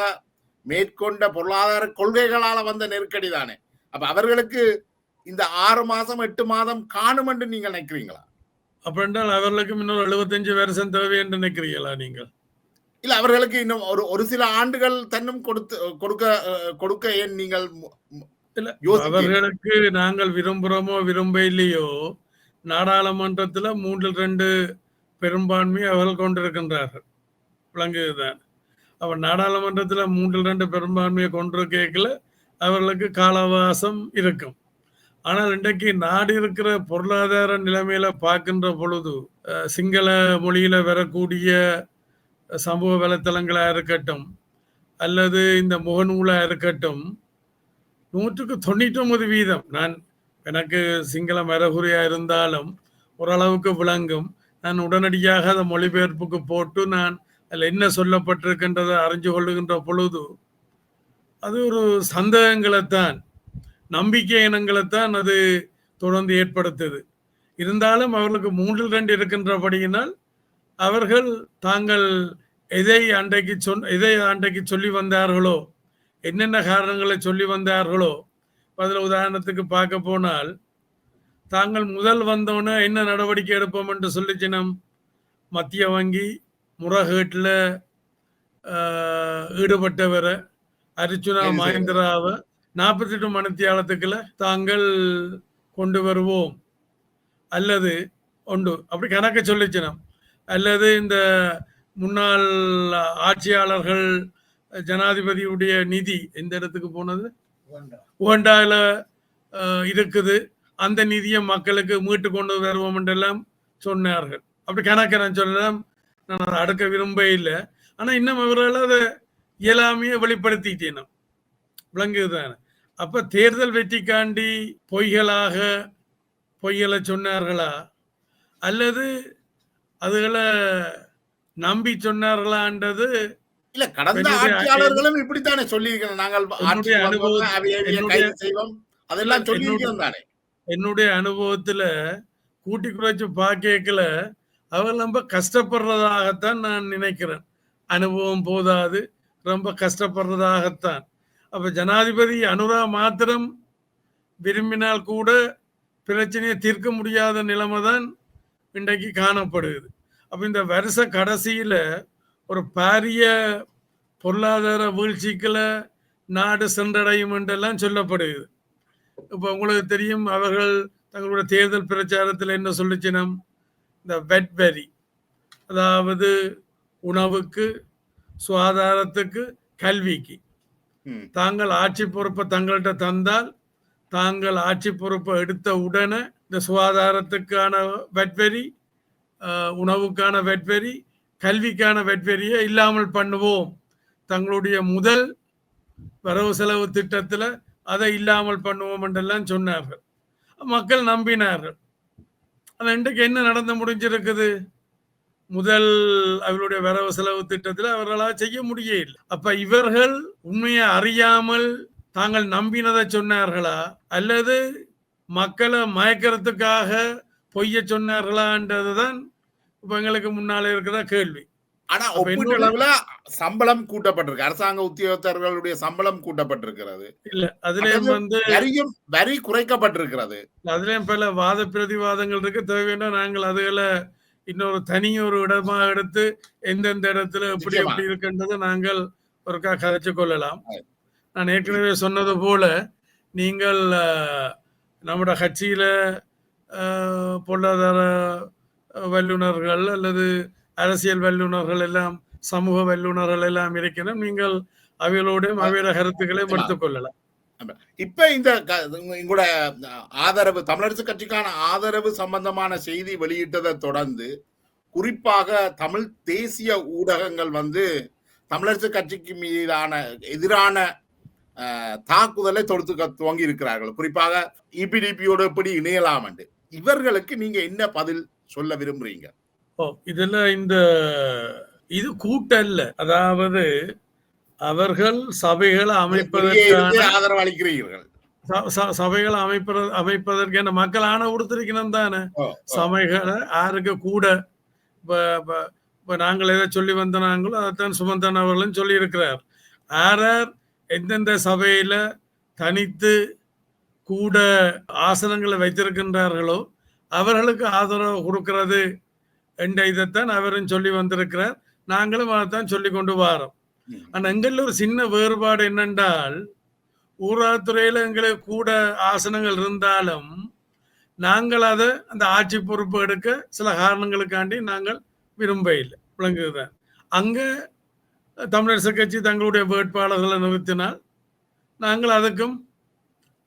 மேற்கொண்ட பொருளாதார கொள்கைகளால வந்த நெருக்கடி தானே. அப்ப அவர்களுக்கு இந்த 6 மாதம் 8 மாதம் காணும் என்று நீங்கள் நினைக்கிறீங்களா? அப்படின்றால் அவர்களுக்கும் இன்னொரு 75 வருஷம் தேவை என்று நினைக்கிறீங்களா நீங்கள்? இல்ல, அவர்களுக்கு இன்னும் ஒரு சில ஆண்டுகள் தன்னும் கொடுக்க ஏன் நீங்கள் அவர்களுக்கு நாங்கள் விரும்புகிறோமோ விரும்ப இல்லையோ நாடாளுமன்றத்தில் 3/2 பெரும்பான்மை அவர்கள் கொண்டிருக்கின்றார்கள். விளங்குதுதான். அவர் நாடாளுமன்றத்தில் 3/2 பெரும்பான்மையை கொண்டிருக்கல அவர்களுக்கு கால அவகாசம் இருக்கும். ஆனால் இன்றைக்கு நாடு இருக்கிற பொருளாதார நிலைமையில பார்க்கின்ற பொழுது சிங்கள மொழியில வரக்கூடிய சமூக வலைத்தளங்களா இருக்கட்டும் அல்லது இந்த முகநூலா இருக்கட்டும் 199% நான் எனக்கு சிங்களம் வரகுறையா இருந்தாலும் ஓரளவுக்கு விளங்கும். நான் உடனடியாக அதை மொழிபெயர்ப்புக்கு போட்டு நான் அதில் என்ன சொல்லப்பட்டிருக்கின்றதை அறிஞ்சு கொள்ளுகின்ற பொழுது அது ஒரு சந்தேகங்களைத்தான் நம்பிக்கை இனங்களைத்தான் அது தொடர்ந்து ஏற்படுத்துது. இருந்தாலும் அவர்களுக்கு 3/2 இருக்கின்றபடியினால் அவர்கள் தாங்கள் எதை அன்றைக்கு சொல்லி வந்தார்களோ என்னென்ன காரணங்களை சொல்லி வந்தார்களோ அதில் உதாரணத்துக்கு பார்க்க போனால் தாங்கள் முதல் வந்தோன்னே என்ன நடவடிக்கை எடுப்போம் என்று சொல்லிச்சினம் மத்திய வங்கி முறைகேட்டில் ஈடுபட்டவரை அர்ச்சுனா மகேந்திராவை 48 மணித்தியாலத்துக்குள்ள தாங்கள் கொண்டு வருவோம் அல்லது உண்டு அப்படி கணக்க சொல்லிச்சினம். அல்லது இந்த முன்னாள் ஆட்சியாளர்கள் ஜனாதிபதியுடைய நிதி எந்த இடத்துக்கு போனது உகண்டால இருக்குது, அந்த நிதியை மக்களுக்கு மீட்டு கொண்டு வருவோம் என்றெல்லாம் சொன்னார்கள். அப்படி கணக்க நான் சொல்லலாம், நான் அதை அடுக்க விரும்ப இல்லை. ஆனா இன்னும் அவரால் அதை இயலாமையை வெளிப்படுத்திட்டேன் விளங்குதானே. அப்ப தேர்தல் வெற்றிக்காண்டி பொய்களை சொன்னார்களா அல்லது அதுகளை நம்பி சொன்னார்களான்றது இல்ல. கடந்த ஆட்சியாளர்களும் இப்படித்தானே சொல்லியிருக்கிறோம், நாங்கள் அதெல்லாம் சொல்லியிருக்கிறோம் தானே. என்னுடைய அனுபவத்துல கூட்டி குறைச்சு பார்க்கல அவர் ரொம்ப கஷ்டப்படுறதாகத்தான் நான் நினைக்கிறேன். அனுபவம் போதாது, ரொம்ப கஷ்டப்படுறதாகத்தான். அப்ப ஜனாதிபதி அனுரா மாத்திரம் விரும்பினால் கூட பிரச்சனையை தீர்க்க முடியாத நிலைமை தான் இன்றைக்கு காணப்படுது. அப்ப இந்த வருஷ கடைசியில ஒரு பாரிய பொருளாதார வீழ்ச்சிக்குள்ள நாடு சென்றடையும் என்றெல்லாம் சொல்லப்படுகிறது. இப்ப உங்களுக்கு தெரியும், அவர்கள் தங்களுடைய தேர்தல் பிரச்சாரத்தில் என்ன சொல்லிச்சினம், இந்த வெட் வரி, அதாவது உணவுக்கு, சுகாதாரத்துக்கு, கல்விக்கு தாங்கள் ஆட்சி பொறுப்பை தங்கள்கிட்ட தந்தால், தாங்கள் ஆட்சி பொறுப்பை எடுத்த உடனே இந்த சுகாதாரத்துக்கான வெட்வரி, உணவுக்கான வெட்வரி, கல்விக்கான வெட்வரியை இல்லாமல் பண்ணுவோம், தங்களுடைய முதல் வரவு செலவு திட்டத்தில் அதை இல்லாமல் பண்ணுவோம் என்றெல்லாம் சொன்னார்கள். மக்கள் நம்பினார்கள். ஆனால் இன்றைக்கு என்ன நடந்து முடிஞ்சிருக்குது, முதல் அவருடைய வரவு செலவு திட்டத்தில் அவர்களால் செய்ய முடியல. அப்ப இவர்கள் உண்மையை அறியாமல் தாங்கள் நம்பினதை சொன்னார்களா, அல்லது மக்களை மயக்கிறதுக்காக பொய்ய சொன்னார்களான்றதுதான் இப்ப எங்களுக்கு முன்னால இருக்கிற கேள்வி. ஆனா ஒப்பீட்டளவுல சம்பளம் கூட்டப்பட்டிருக்கு, அரசாங்க உத்தியோகத்தர்களுடைய சம்பளம் கூட்டப்பட்டிருக்கிறது. இல்ல, அதுலயும் வரி குறைக்கப்பட்டிருக்கிறது. அதுலயும் பல வாத பிரதிவாதங்கள் இருக்கு. தேவையான நாங்கள் அதுகளை இன்னொரு தனியொரு இடமா எடுத்து எந்தெந்த இடத்துல எப்படி எப்படி இருக்குன்றதை நாங்கள் ஒருக்கா கதைச்சு கொள்ளலாம். நான் ஏற்கனவே சொன்னது போல, நீங்கள் நம்முடைய கட்சியில பொருளாதார வல்லுநர்கள் அல்லது அரசியல் வல்லுநர்கள் எல்லாம், சமூக வல்லுநர்கள் எல்லாம் இருக்கணும். நீங்கள் அவைகளோடையும் அவையோட கருத்துக்களையும் எடுத்துக்கொள்ளலாம். இப்ப இந்த உங்களோட ஆதரவு, தமிழரசு கட்சிக்கான ஆதரவு சம்பந்தமான செய்தி வெளியிட்டதை தொடர்ந்து குறிப்பாக தமிழ் தேசிய ஊடகங்கள் தமிழரசு கட்சிக்கு மீதான எதிரான தாக்குதலை தொடுத்து துவங்கி இருக்கிறார்கள். குறிப்பாக இபிடிபியோடு எப்படி இணையலாம் என்று. இவர்களுக்கு நீங்க என்ன பதில் சொல்ல விரும்புறீங்க? இதெல்லாம் இது கூட்டல்ல, அதாவது அவர்கள் சபைகளை அமைப்பதற்கான ஆதரவு அளிக்கிறீர்கள். சபைகளை அமைப்பதற்கான மக்கள் ஆணை கொடுத்திருக்கணும் தானே. சபைகளை யாருக்கு கூட இப்ப நாங்கள் எதை சொல்லி வந்தனாங்களோ அதைத்தான் சுமந்தன் அவர்களும் சொல்லி இருக்கிறார். யார் எந்தெந்த சபையில தனித்து கூட ஆசனங்களை வைத்திருக்கின்றார்களோ அவர்களுக்கு ஆதரவு கொடுக்கிறது என்ற இதைத்தான் அவரும் சொல்லி வந்திருக்கிறார். நாங்களும் அதைத்தான் சொல்லி கொண்டு வாரோம். ஆனா எங்கள்ல ஒரு சின்ன வேறுபாடு என்னென்றால், ஊராத்துறையில எங்களுக்கு கூட ஆசனங்கள் இருந்தாலும் நாங்கள் அதை அந்த ஆட்சி பொறுப்பு எடுக்க சில காரணங்களுக்காண்டி நாங்கள் விரும்ப இல்லை, விளங்குதுதான். அங்க தமிழரசு கட்சி தங்களுடைய வேட்பாளர்களை நிறுத்தினால் நாங்கள் அதுக்கும்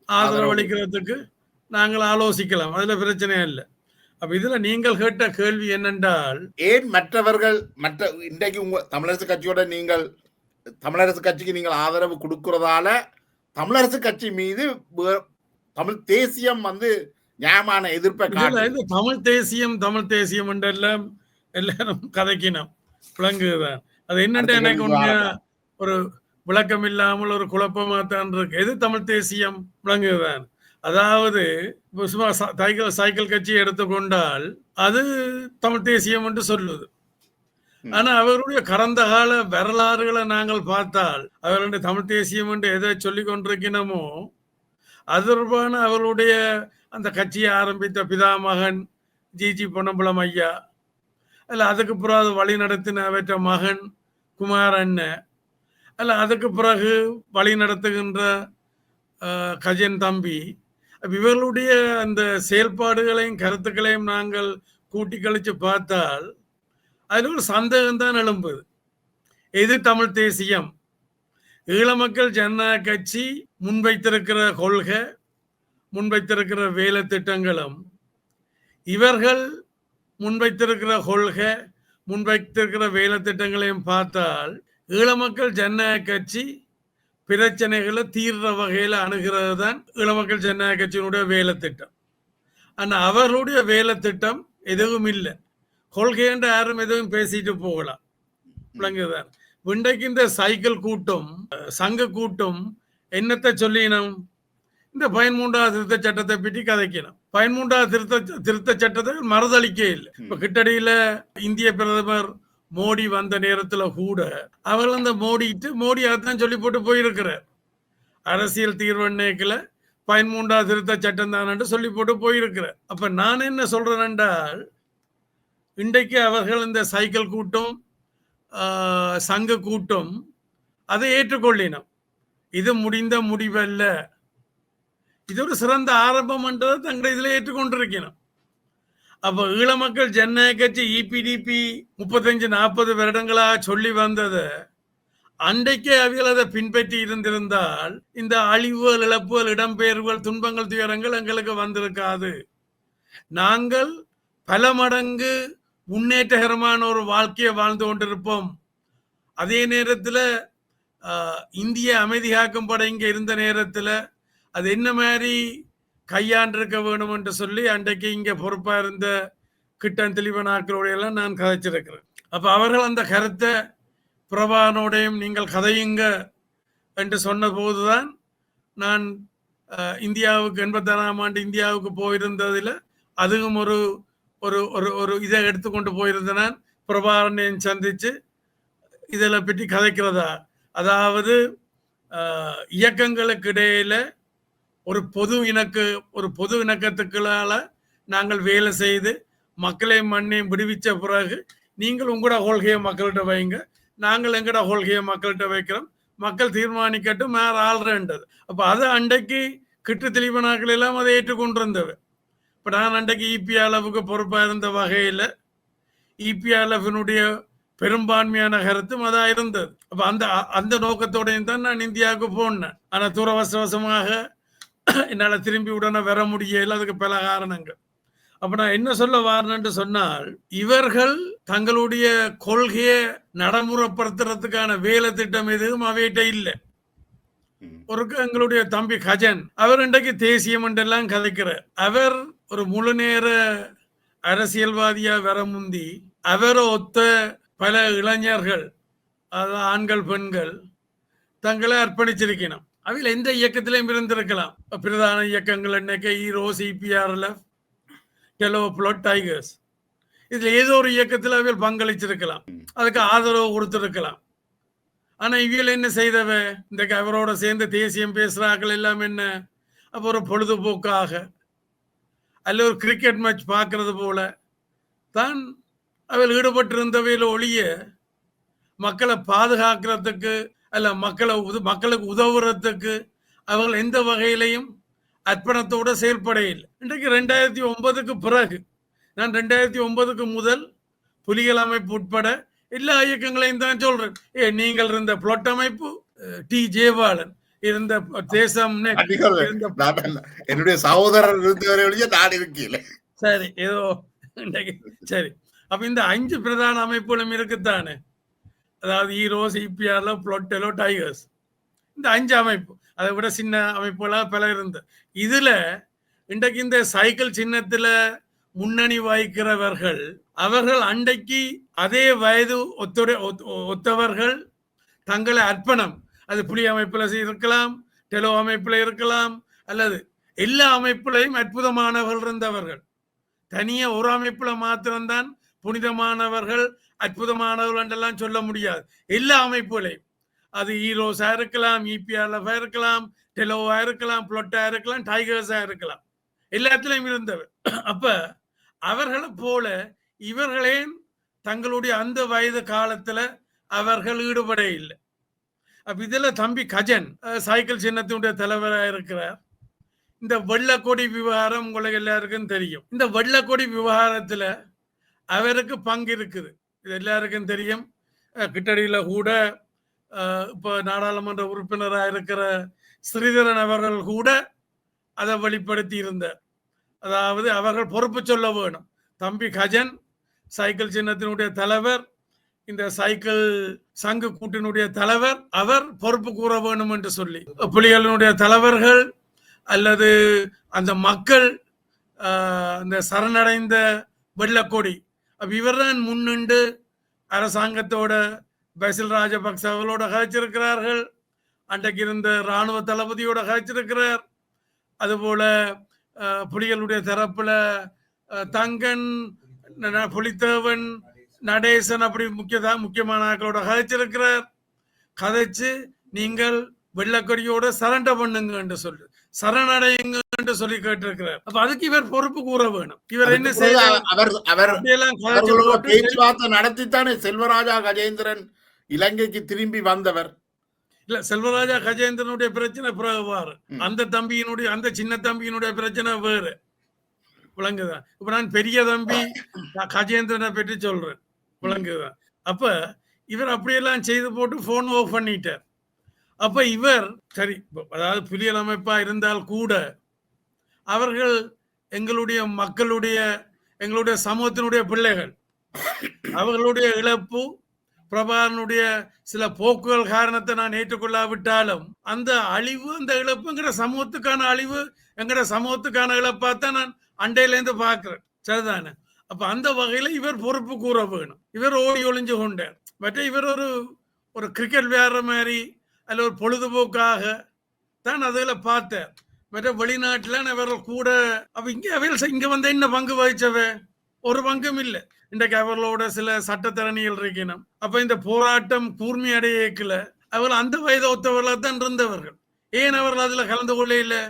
ஆதரவு அளிக்கிறதுக்கு நாங்கள் ஆலோசிக்கலாம், அதுல பிரச்சனையே இல்லை. அப்ப இதுல நீங்கள் கேட்ட கேள்வி என்னென்றால், ஏன் மற்றவர்கள் இன்றைக்கு உங்க தமிழரசு கட்சியோட நீங்கள் தமிழரசு கட்சிக்கு நீங்கள் ஆதரவு கொடுக்கிறதால தமிழரசு கட்சி மீது தமிழ் தேசியம் நியாயமான எதிர்ப்பை காட்டுது. தமிழ் தேசியம் என்றெல்லாம் எல்லாரும் கதைக்கணும், விளங்குதான். அது என்னென்ன எனக்கு உண்மையா ஒரு விளக்கம் இல்லாமல் ஒரு குழப்பமா தான் இருக்கு. எது தமிழ் தேசியம், விளங்குதான். அதாவது சும்மா சைக்கிள் கட்சி எடுத்துக்கொண்டால் அது தமிழ் தேசியம் என்று சொல்லுது. ஆனா அவருடைய கடந்த கால வரலாறுகளை நாங்கள் பார்த்தால் அவருடைய தமிழ் தேசியம் என்று எதை சொல்லி கொண்டிருக்கணுமோ அதற்கான அவருடைய அந்த கட்சியை ஆரம்பித்த பிதாமகன் ஜிஜி பொன்னம்பலம் ஐயா, அல்ல அதுக்கு பிறகு அது வழி நடத்தின அவற்ற மகன் குமார் அண்ணன், அல்ல அதுக்கு பிறகு வழி நடத்துகின்ற கஜன் தம்பி, இவர்களுடைய அந்த செயல்பாடுகளையும் கருத்துக்களையும் நாங்கள் கூட்டி கழிச்சு பார்த்தால் அதில் ஒரு சந்தேகம் தான் எழும்புது. எது தமிழ் தேசியம்? ஈழ மக்கள் ஜனநாயக கட்சி முன்வைத்திருக்கிற கொள்கை, முன்வைத்திருக்கிற வேலை திட்டங்களும், இவர்கள் முன்வைத்திருக்கிற கொள்கை, முன்வைத்திருக்கிற வேலை திட்டங்களையும் பார்த்தால் ஈழ மக்கள் ஜனநாயக கட்சி பிரச்சனைகளை தீர்ற வகையில் அணுகிறது தான் ஈழ மக்கள் ஜனநாயக கட்சியினுடைய வேலை திட்டம். ஆனால் அவர்களுடைய வேலை திட்டம் எதுவும் இல்லை. கொள்கைன்ற யாரும் எதுவும் பேசிட்டு போகலாம், விளங்குதான். இன்றைக்கு இந்த சைக்கிள் கூட்டம், சங்க கூட்டம் என்னத்தை சொல்லினோம், இந்த 13வது திருத்த சட்டத்தை பற்றி கதைக்கணும். 13வது திருத்த சட்டத்தை மறுதளிக்க இல்லை. இப்ப கிட்டடியில இந்திய பிரதமர் மோடி வந்த நேரத்துல கூட அவர் அந்த மோடி அதான் சொல்லி போட்டு போயிருக்கிறார். அரசியல் தீர்வன்னைக்குல 13வது திருத்த சட்டம் தான் சொல்லி போட்டு போயிருக்கிறார். அப்ப நான் என்ன சொல்றேன் என்றால், இன்றைக்கு அவர்கள் இந்த சைக்கிள் கூட்டம், சங்க கூட்டம் அதை ஏற்றுக்கொள்ளினோம். இது முடிந்த முடிவல்ல, இது ஒரு சிறந்த ஆரம்பம் என்றதை தங்களை இதில் ஏற்றுக்கொண்டிருக்கணும். அப்ப ஈழ மக்கள் ஜனநாயக கட்சி இபிடிபி 35-40 வருடங்களாக சொல்லி வந்தது அன்றைக்கே அவைகள் அதை பின்பற்றி இருந்திருந்தால் இந்த அழிவுகள், இழப்புகள், இடம்பெயர்வுகள், துன்பங்கள், துயரங்கள் எங்களுக்கு வந்திருக்காது. நாங்கள் பல மடங்கு முன்னேற்றகரமான ஒரு வாழ்க்கையை வாழ்ந்து கொண்டிருப்போம். அதே நேரத்தில் இந்திய அமைதி காக்கும் படை இங்கே இருந்த நேரத்தில் அது என்ன மாதிரி கையாண்டிருக்க வேணும் என்று சொல்லி அன்றைக்கு இங்கே பொறுப்பாக இருந்த கிட்டன் தெளிவனாக்களோடையெல்லாம் நான் கதைச்சிருக்கிறேன். அப்போ அவர்கள் அந்த கருத்தை பிரபானோடையும் நீங்கள் கதையுங்க என்று சொன்ன போதுதான் நான் இந்தியாவுக்கு 86ஆம் ஆண்டு இந்தியாவுக்கு போயிருந்ததில் அதுவும் ஒரு ஒரு ஒரு ஒரு இதை எடுத்துக்கொண்டு போயிருந்தேன். பிரபாகரனையும் சந்தித்து இதில் பற்றி கதைக்கிறதா, அதாவது இயக்கங்களுக்கு இடையில ஒரு பொது இணக்கத்துக்களால் நாங்கள் வேலை செய்து மக்களையும் மண்ணையும் விடுவிச்ச பிறகு நீங்கள் உங்களோட கொள்கையை மக்கள்கிட்ட வைங்க, நாங்கள் எங்கட கொள்கையை மக்கள்கிட்ட வைக்கிறோம், மக்கள் தீர்மானிக்கட்டும் மேற ஆள்றன்றது. அப்போ அது அன்றைக்கு கிட்டு தெளிவனாக்கள் எல்லாம் அதை ஏற்றுக்கொண்டிருந்தவை. இப்போ நான் அன்றைக்கு இபிஆர்எஃப்க்கு பொறுப்பாக இருந்த வகையில் இபிஆர்எஃபினுடைய பெரும்பான்மையான கருத்தும் அதாக இருந்தது. அப்போ அந்த நோக்கத்தோடையும் தான் நான் இந்தியாவுக்கு போனேன். ஆனால் துரவசவசமாக என்னால் திரும்பி உடனே வர முடியல, அதுக்கு பல காரணங்கள். அப்ப நான் என்ன சொல்ல வாரேன்னு சொன்னால், இவர்கள் தங்களுடைய கொள்கையை நடைமுறைப்படுத்துறதுக்கான வேலை திட்டம் எதுவும் அவையிட்ட இல்லை. ஒரு எங்களுடைய தம்பி கஜன் அவர் இன்றைக்கு தேசியம் என்றெல்லாம் கதைக்கிறார். அவர் ஒரு முழு நேர அரசியல்வாதியா வர முந்தி அவரை ஒத்த பல இளைஞர்கள், அதாவது ஆண்கள் பெண்கள் தங்களை அர்ப்பணிச்சிருக்கணும். அவையில் எந்த இயக்கத்திலையும் இருந்திருக்கலாம். பிரதான இயக்கங்கள் என்னைக்கு ஈரோ, சிபிஆர்எல்எஃப், டெலோ, பிளாட், டைகர்ஸ், இதுல ஏதோ ஒரு இயக்கத்தில் அவையில் பங்களிச்சிருக்கலாம், அதுக்கு ஆதரவு கொடுத்திருக்கலாம். ஆனா இவியல் என்ன செய்தவ, இந்த அவரோட சேர்ந்து தேசியம் பேசுறாக்கள் எல்லாம் என்ன, அப்போ ஒரு பொழுதுபோக்காக அல்ல ஒரு கிரிக்கெட் மேட்ச் பார்க்கறது போல தான் அவள் ஈடுபட்டிருந்தவையில் ஒழிய மக்களை பாதுகாக்கிறதுக்கு அல்ல மக்களுக்கு உதவுறதுக்கு அவர்கள் எந்த வகையிலையும் அர்ப்பணத்தோடு செயல்பட இல்லை. இன்றைக்கு 2009க்கு பிறகு, நான் 2009க்கு முதல் புலிகள் அமைப்பு உட்பட எல்லா இயக்கங்களையும் தான் சொல்றேன். நீங்கள் இருந்த பிளாட் அமைப்பு, டி ஜெயபாலன் இருந்த தேசம், என்னுடைய சகோதரர் இருந்தவரை நான் இருக்கல, சரி ஏதோ சரி. அப்ப இந்த 5 பிரதான அமைப்புகளும் இருக்குத்தானே, அதாவது ஈரோ, சிபிஆர்ல, பிளாட்டெலோ, டைகர்ஸ், இந்த 5 அமைப்பு, அதை விட சின்ன அமைப்புகளாக பல இருந்தது. இதுல இன்றைக்கு இந்த சைக்கிள் சின்னத்துல முன்னணி வகிக்கிறவர்கள், அவர்கள் அன்றைக்கு அதே வயது ஒத்தவர்கள் தங்களை அர்ப்பணம், அது புலி அமைப்புல இருக்கலாம், டெலோ அமைப்புல இருக்கலாம், அல்லது எல்லா அமைப்புலையும் அற்புதமானவர்கள் இருந்தவர்கள். தனியா ஒரு அமைப்புல மாத்திரம்தான் புனிதமானவர்கள், அற்புதமானவர்கள் என்றெல்லாம் சொல்ல முடியாது. எல்லா அமைப்புகளையும், அது ஈரோஸா இருக்கலாம், இபிஆர்எஃப் இருக்கலாம், டெலோவா இருக்கலாம், பிளாட்டா இருக்கலாம், டைகர்ஸா இருக்கலாம், எல்லாத்திலையும் இருந்தவர். அப்ப அவர்களை போல இவர்களே தங்களுடைய அந்த வயது காலத்துல அவர்கள் ஈடுபட இல்லை. அப்ப இதுல தம்பி கஜன் சைக்கிள் சின்னத்தினுடைய தலைவராக இருக்கிறார். இந்த வெள்ளக்கொடி விவகாரம் உங்களுக்கு எல்லாருக்கும் தெரியும். இந்த வெள்ளக்கொடி விவகாரத்துல அவருக்கு பங்கு இருக்குது, இது எல்லாருக்கும் தெரியும். கிட்டடியில கூட இப்போ நாடாளுமன்ற உறுப்பினராக இருக்கிற ஸ்ரீதரன் அவர்கள் கூட அதை வெளிப்படுத்தி இருந்தார். அதாவது அவர்கள் பொறுப்பு சொல்ல வேணும். தம்பி கஜன் சைக்கிள் சின்னத்தினுடைய தலைவர், இந்த சைக்கிள் சங்கு கூட்டினுடைய தலைவர், அவர் பொறுப்பு கூற வேணும் என்று சொல்லி, புலிகளினுடைய தலைவர்கள் அல்லது அந்த மக்கள், அந்த சரணடைந்த வெள்ளக்கொடி, இவர்தான் முன்னின்று அரசாங்கத்தோட பசில் ராஜபக்ச அவர்களோட கழிச்சிருக்கிறார்கள். அன்றைக்கு இருந்த இராணுவ தளபதியோட கழிச்சிருக்கிறார். அதுபோல புலிகளுடைய தரப்புல தங்கன், புலித்தேவன், நடேசன், அப்படி முக்கியமான ஆட்களோட கதைச்சிருக்கிறார். கதைச்சு நீங்கள் வெள்ளக்கொடியோட சரண்டர் பண்ணுங்க என்று சொல்லி, சரணடையுங்க என்று சொல்லி கேட்டிருக்கிறார். அப்ப அதுக்கு இவர் பொறுப்பு கூற வேணும். இவர் என்ன பேச்சுவார்த்தை நடத்தித்தானே செல்வராஜா கஜேந்திரன் இலங்கைக்கு திரும்பி வந்தவர். இல்ல செல்வராஜா கஜேந்திரனுடைய பிரச்சனை பிறகு வாரு. ம். அந்த தம்பியினுடைய அந்த சின்ன தம்பியினுடைய பிரச்சனை வேறு. விளங்குதா? இப்ப நான் பெரிய தம்பி கஜேந்திரனை பற்றி சொல்றேன். ம். விளங்குதா? அப்ப இவர் அப்படியெல்லாம் செய்து போட்டு போன் ஆஃப் பண்ணிட்டார். அப்ப இவர் சரி அதாவது புலிகள் அமைப்பா இருந்தால் கூட அவர்கள் எங்களுடைய மக்களுடைய எங்களுடைய சமூகத்தினுடைய பிள்ளைகள். அவர்களுடைய இழப்பு பிரபாகரனுடைய சில போக்குகள் காரணத்தை நான் ஏற்றுக்கொள்ளாவிட்டாலும் அந்த அழிவு அந்த இழப்பு எங்கட சமூகத்துக்கான அழிவு எங்கட சமூகத்துக்கான இழப்பாத்தான் நான் அண்டையிலேருந்து பார்க்கிறேன். சரிதானே? அப்ப அந்த வகையில இவர் பொறுப்பு கூற வேணும். இவர் ஓடி ஒளிஞ்சு கொண்டார். மற்ற இவர் ஒரு கிரிக்கெட் விளையாடுற மாதிரி அல்ல ஒரு பொழுதுபோக்காக தான் அதுல பார்த்தார். மற்ற வெளிநாட்டுல இவர்கள் கூட அப்ப இங்க வந்த என்ன பங்கு வகிச்சவ ஒரு பங்கும் இல்லை. இன்றைக்கு அவர்களோட சில சட்டத்தரணிகள் இருக்கணும். அப்ப இந்த போராட்டம் கூர்மை அடையல அவர்கள் அந்த வயது ஒத்தவர்களாக தான் இருந்தவர்கள். ஏன் அவர்கள் அதுல கலந்து கொள்ள இல்லை?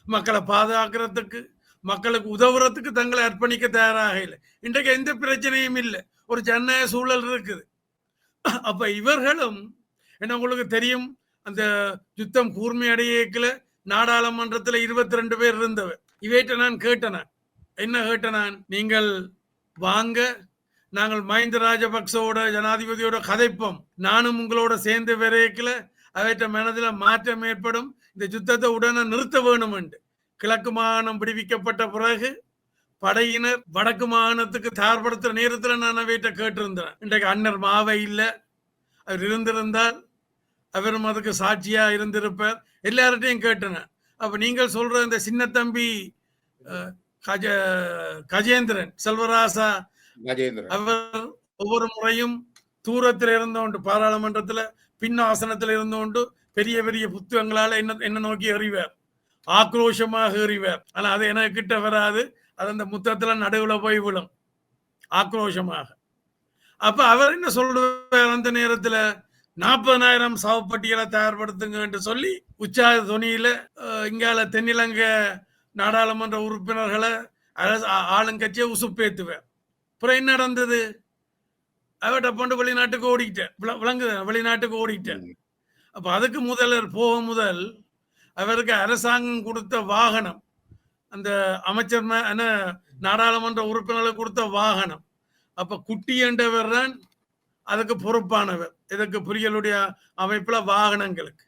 மக்களை பாதுகாக்கிறதுக்கு மக்களுக்கு உதவுறதுக்கு தங்களை அர்ப்பணிக்க தயாராக இல்லை. இன்றைக்கு எந்த பிரச்சனையும் இல்லை. ஒரு ஜனநாயக சூழல் இருக்குது. அப்ப இவர்களும் என்ன உங்களுக்கு தெரியும், அந்த யுத்தம் கூர்மை அடையல நாடாளுமன்றத்துல 22 பேர் இருந்தவர். இவைட்ட நான் கேட்டேன், என்ன கேட்டேன், நீங்கள் வாங்க நாங்கள் மஹிந்த ராஜபக்சவோட ஜனாதிபதியோட கதைப்போம், நானும் உங்களோட சேர்ந்து விரைக்கல அவைட்ட மனதில் மாற்றம் ஏற்படும், இந்த யுத்தத்தை உடனே நிறுத்த வேணும் என்று. கிழக்கு மாகாணம் விடுவிக்கப்பட்ட பிறகு படையினர் வடக்கு மாகாணத்துக்கு தயார்படுத்துற நேரத்தில் நான் அவைட்ட கேட்டிருந்தேன். இன்றைக்கு அண்ணர் மாவை இல்லை, அவர் இருந்திருந்தால் அவரும் அதுக்கு சாட்சியா இருந்திருப்பார். எல்லார்ட்டையும் கேட்டேன். அப்ப நீங்கள் சொல்ற இந்த சின்ன தம்பி கஜேந்திரன் செல்வராசா அவர் ஒவ்வொரு முறையும் தூரத்தில் இருந்தோண்டு பாராளுமன்றத்துல பின்னாசனத்தில் இருந்தோண்டு பெரிய பெரிய புத்தகங்களால என்ன நோக்கி எறிவார், ஆக்ரோஷமாக எறிவார். ஆனா அது எனக்கு கிட்ட வராது, அது அந்த முத்தத்துல நடுவுல போய் விழும் ஆக்ரோஷமாக. அப்ப அவர் என்ன சொல்லுவார், அந்த நேரத்துல 40,000 சாவுப்பட்டியலை தயார்படுத்துங்க என்று சொல்லி உற்சாக துணியில இங்கால தென்னிலங்க நாடாளுமன்ற உறுப்பினர்களை ஆளுங்கட்சியை உசுப்பேத்துவேன். அப்புறம் என்ன நடந்தது, அவட்ட கொண்டு வெளிநாட்டுக்கு ஓடிட்டேன். வெளிநாட்டுக்கு ஓடிட்டேன். அப்ப அதுக்கு முதல் அவருக்கு அரசாங்கம் கொடுத்த வாகனம், அந்த அமைச்சர் நாடாளுமன்ற உறுப்பினர்களுக்கு கொடுத்த வாகனம். அப்ப குட்டி என்றவர் தான் அதுக்கு பொறுப்பானவர், இதற்கு புலிகளுடைய அமைப்புல வாகனங்களுக்கு.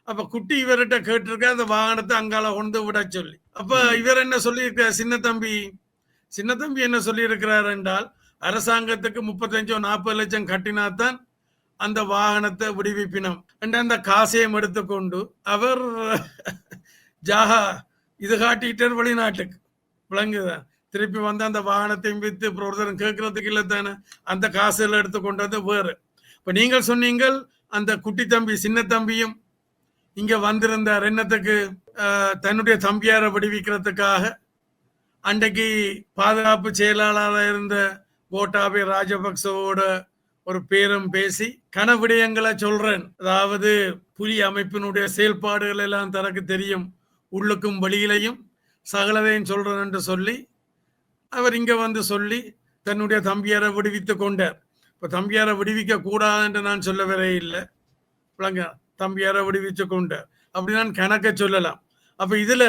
அப்ப குட்டி இவர்கிட்ட கேட்டிருக்க அந்த வாகனத்தை அங்கால கொண்டு விட சொல்லி. அப்ப இவர் என்ன சொல்லியிருக்க, சின்ன தம்பி என்ன சொல்லி இருக்கிறார் என்றால், அரசாங்கத்துக்கு 35-40 லட்சம் கட்டினாத்தான் அந்த வாகனத்தை விடுவிப்பினம் என்ற அந்த காசையும் எடுத்துக்கொண்டு அவர் இது காட்டிட்டார் வெளிநாட்டுக்கு. விளங்குதான்? திருப்பி வந்து அந்த வாகனத்தையும் வித்து ஒருத்தரும் கேட்கறதுக்கு இல்லை தானே, அந்த காசுல எடுத்துக்கொண்டது வேறு. இப்ப நீங்கள் சொன்னீங்கள் அந்த குட்டி தம்பி சின்ன தம்பியும் இங்க வந்திருந்தார் என்னத்துக்கு, தன்னுடைய தம்பியாரை விடுவிக்கிறதுக்காக. அன்றைக்கு பாதுகாப்பு செயலாளராக இருந்த கோட்டாபய ராஜபக்சவோட ஒரு பேரும் பேசி கனவிடயங்களை சொல்றேன். அதாவது புலி அமைப்பினுடைய செயல்பாடுகள் எல்லாம் தனக்கு தெரியும், உள்ளுக்கும் வெளியிலையும் சகலதையும் சொல்றேன் என்று சொல்லி அவர் இங்க வந்து சொல்லி தன்னுடைய தம்பியாரை விடுவித்து கொண்டார். இப்ப தம்பியாரை விடுவிக்க கூடாது என்று நான் சொல்ல வர இல்லை. தம்பியாரை விடுவிச்சு கொண்டார் அப்படி நான் கணக்க சொல்லலாம். அப்ப இதுல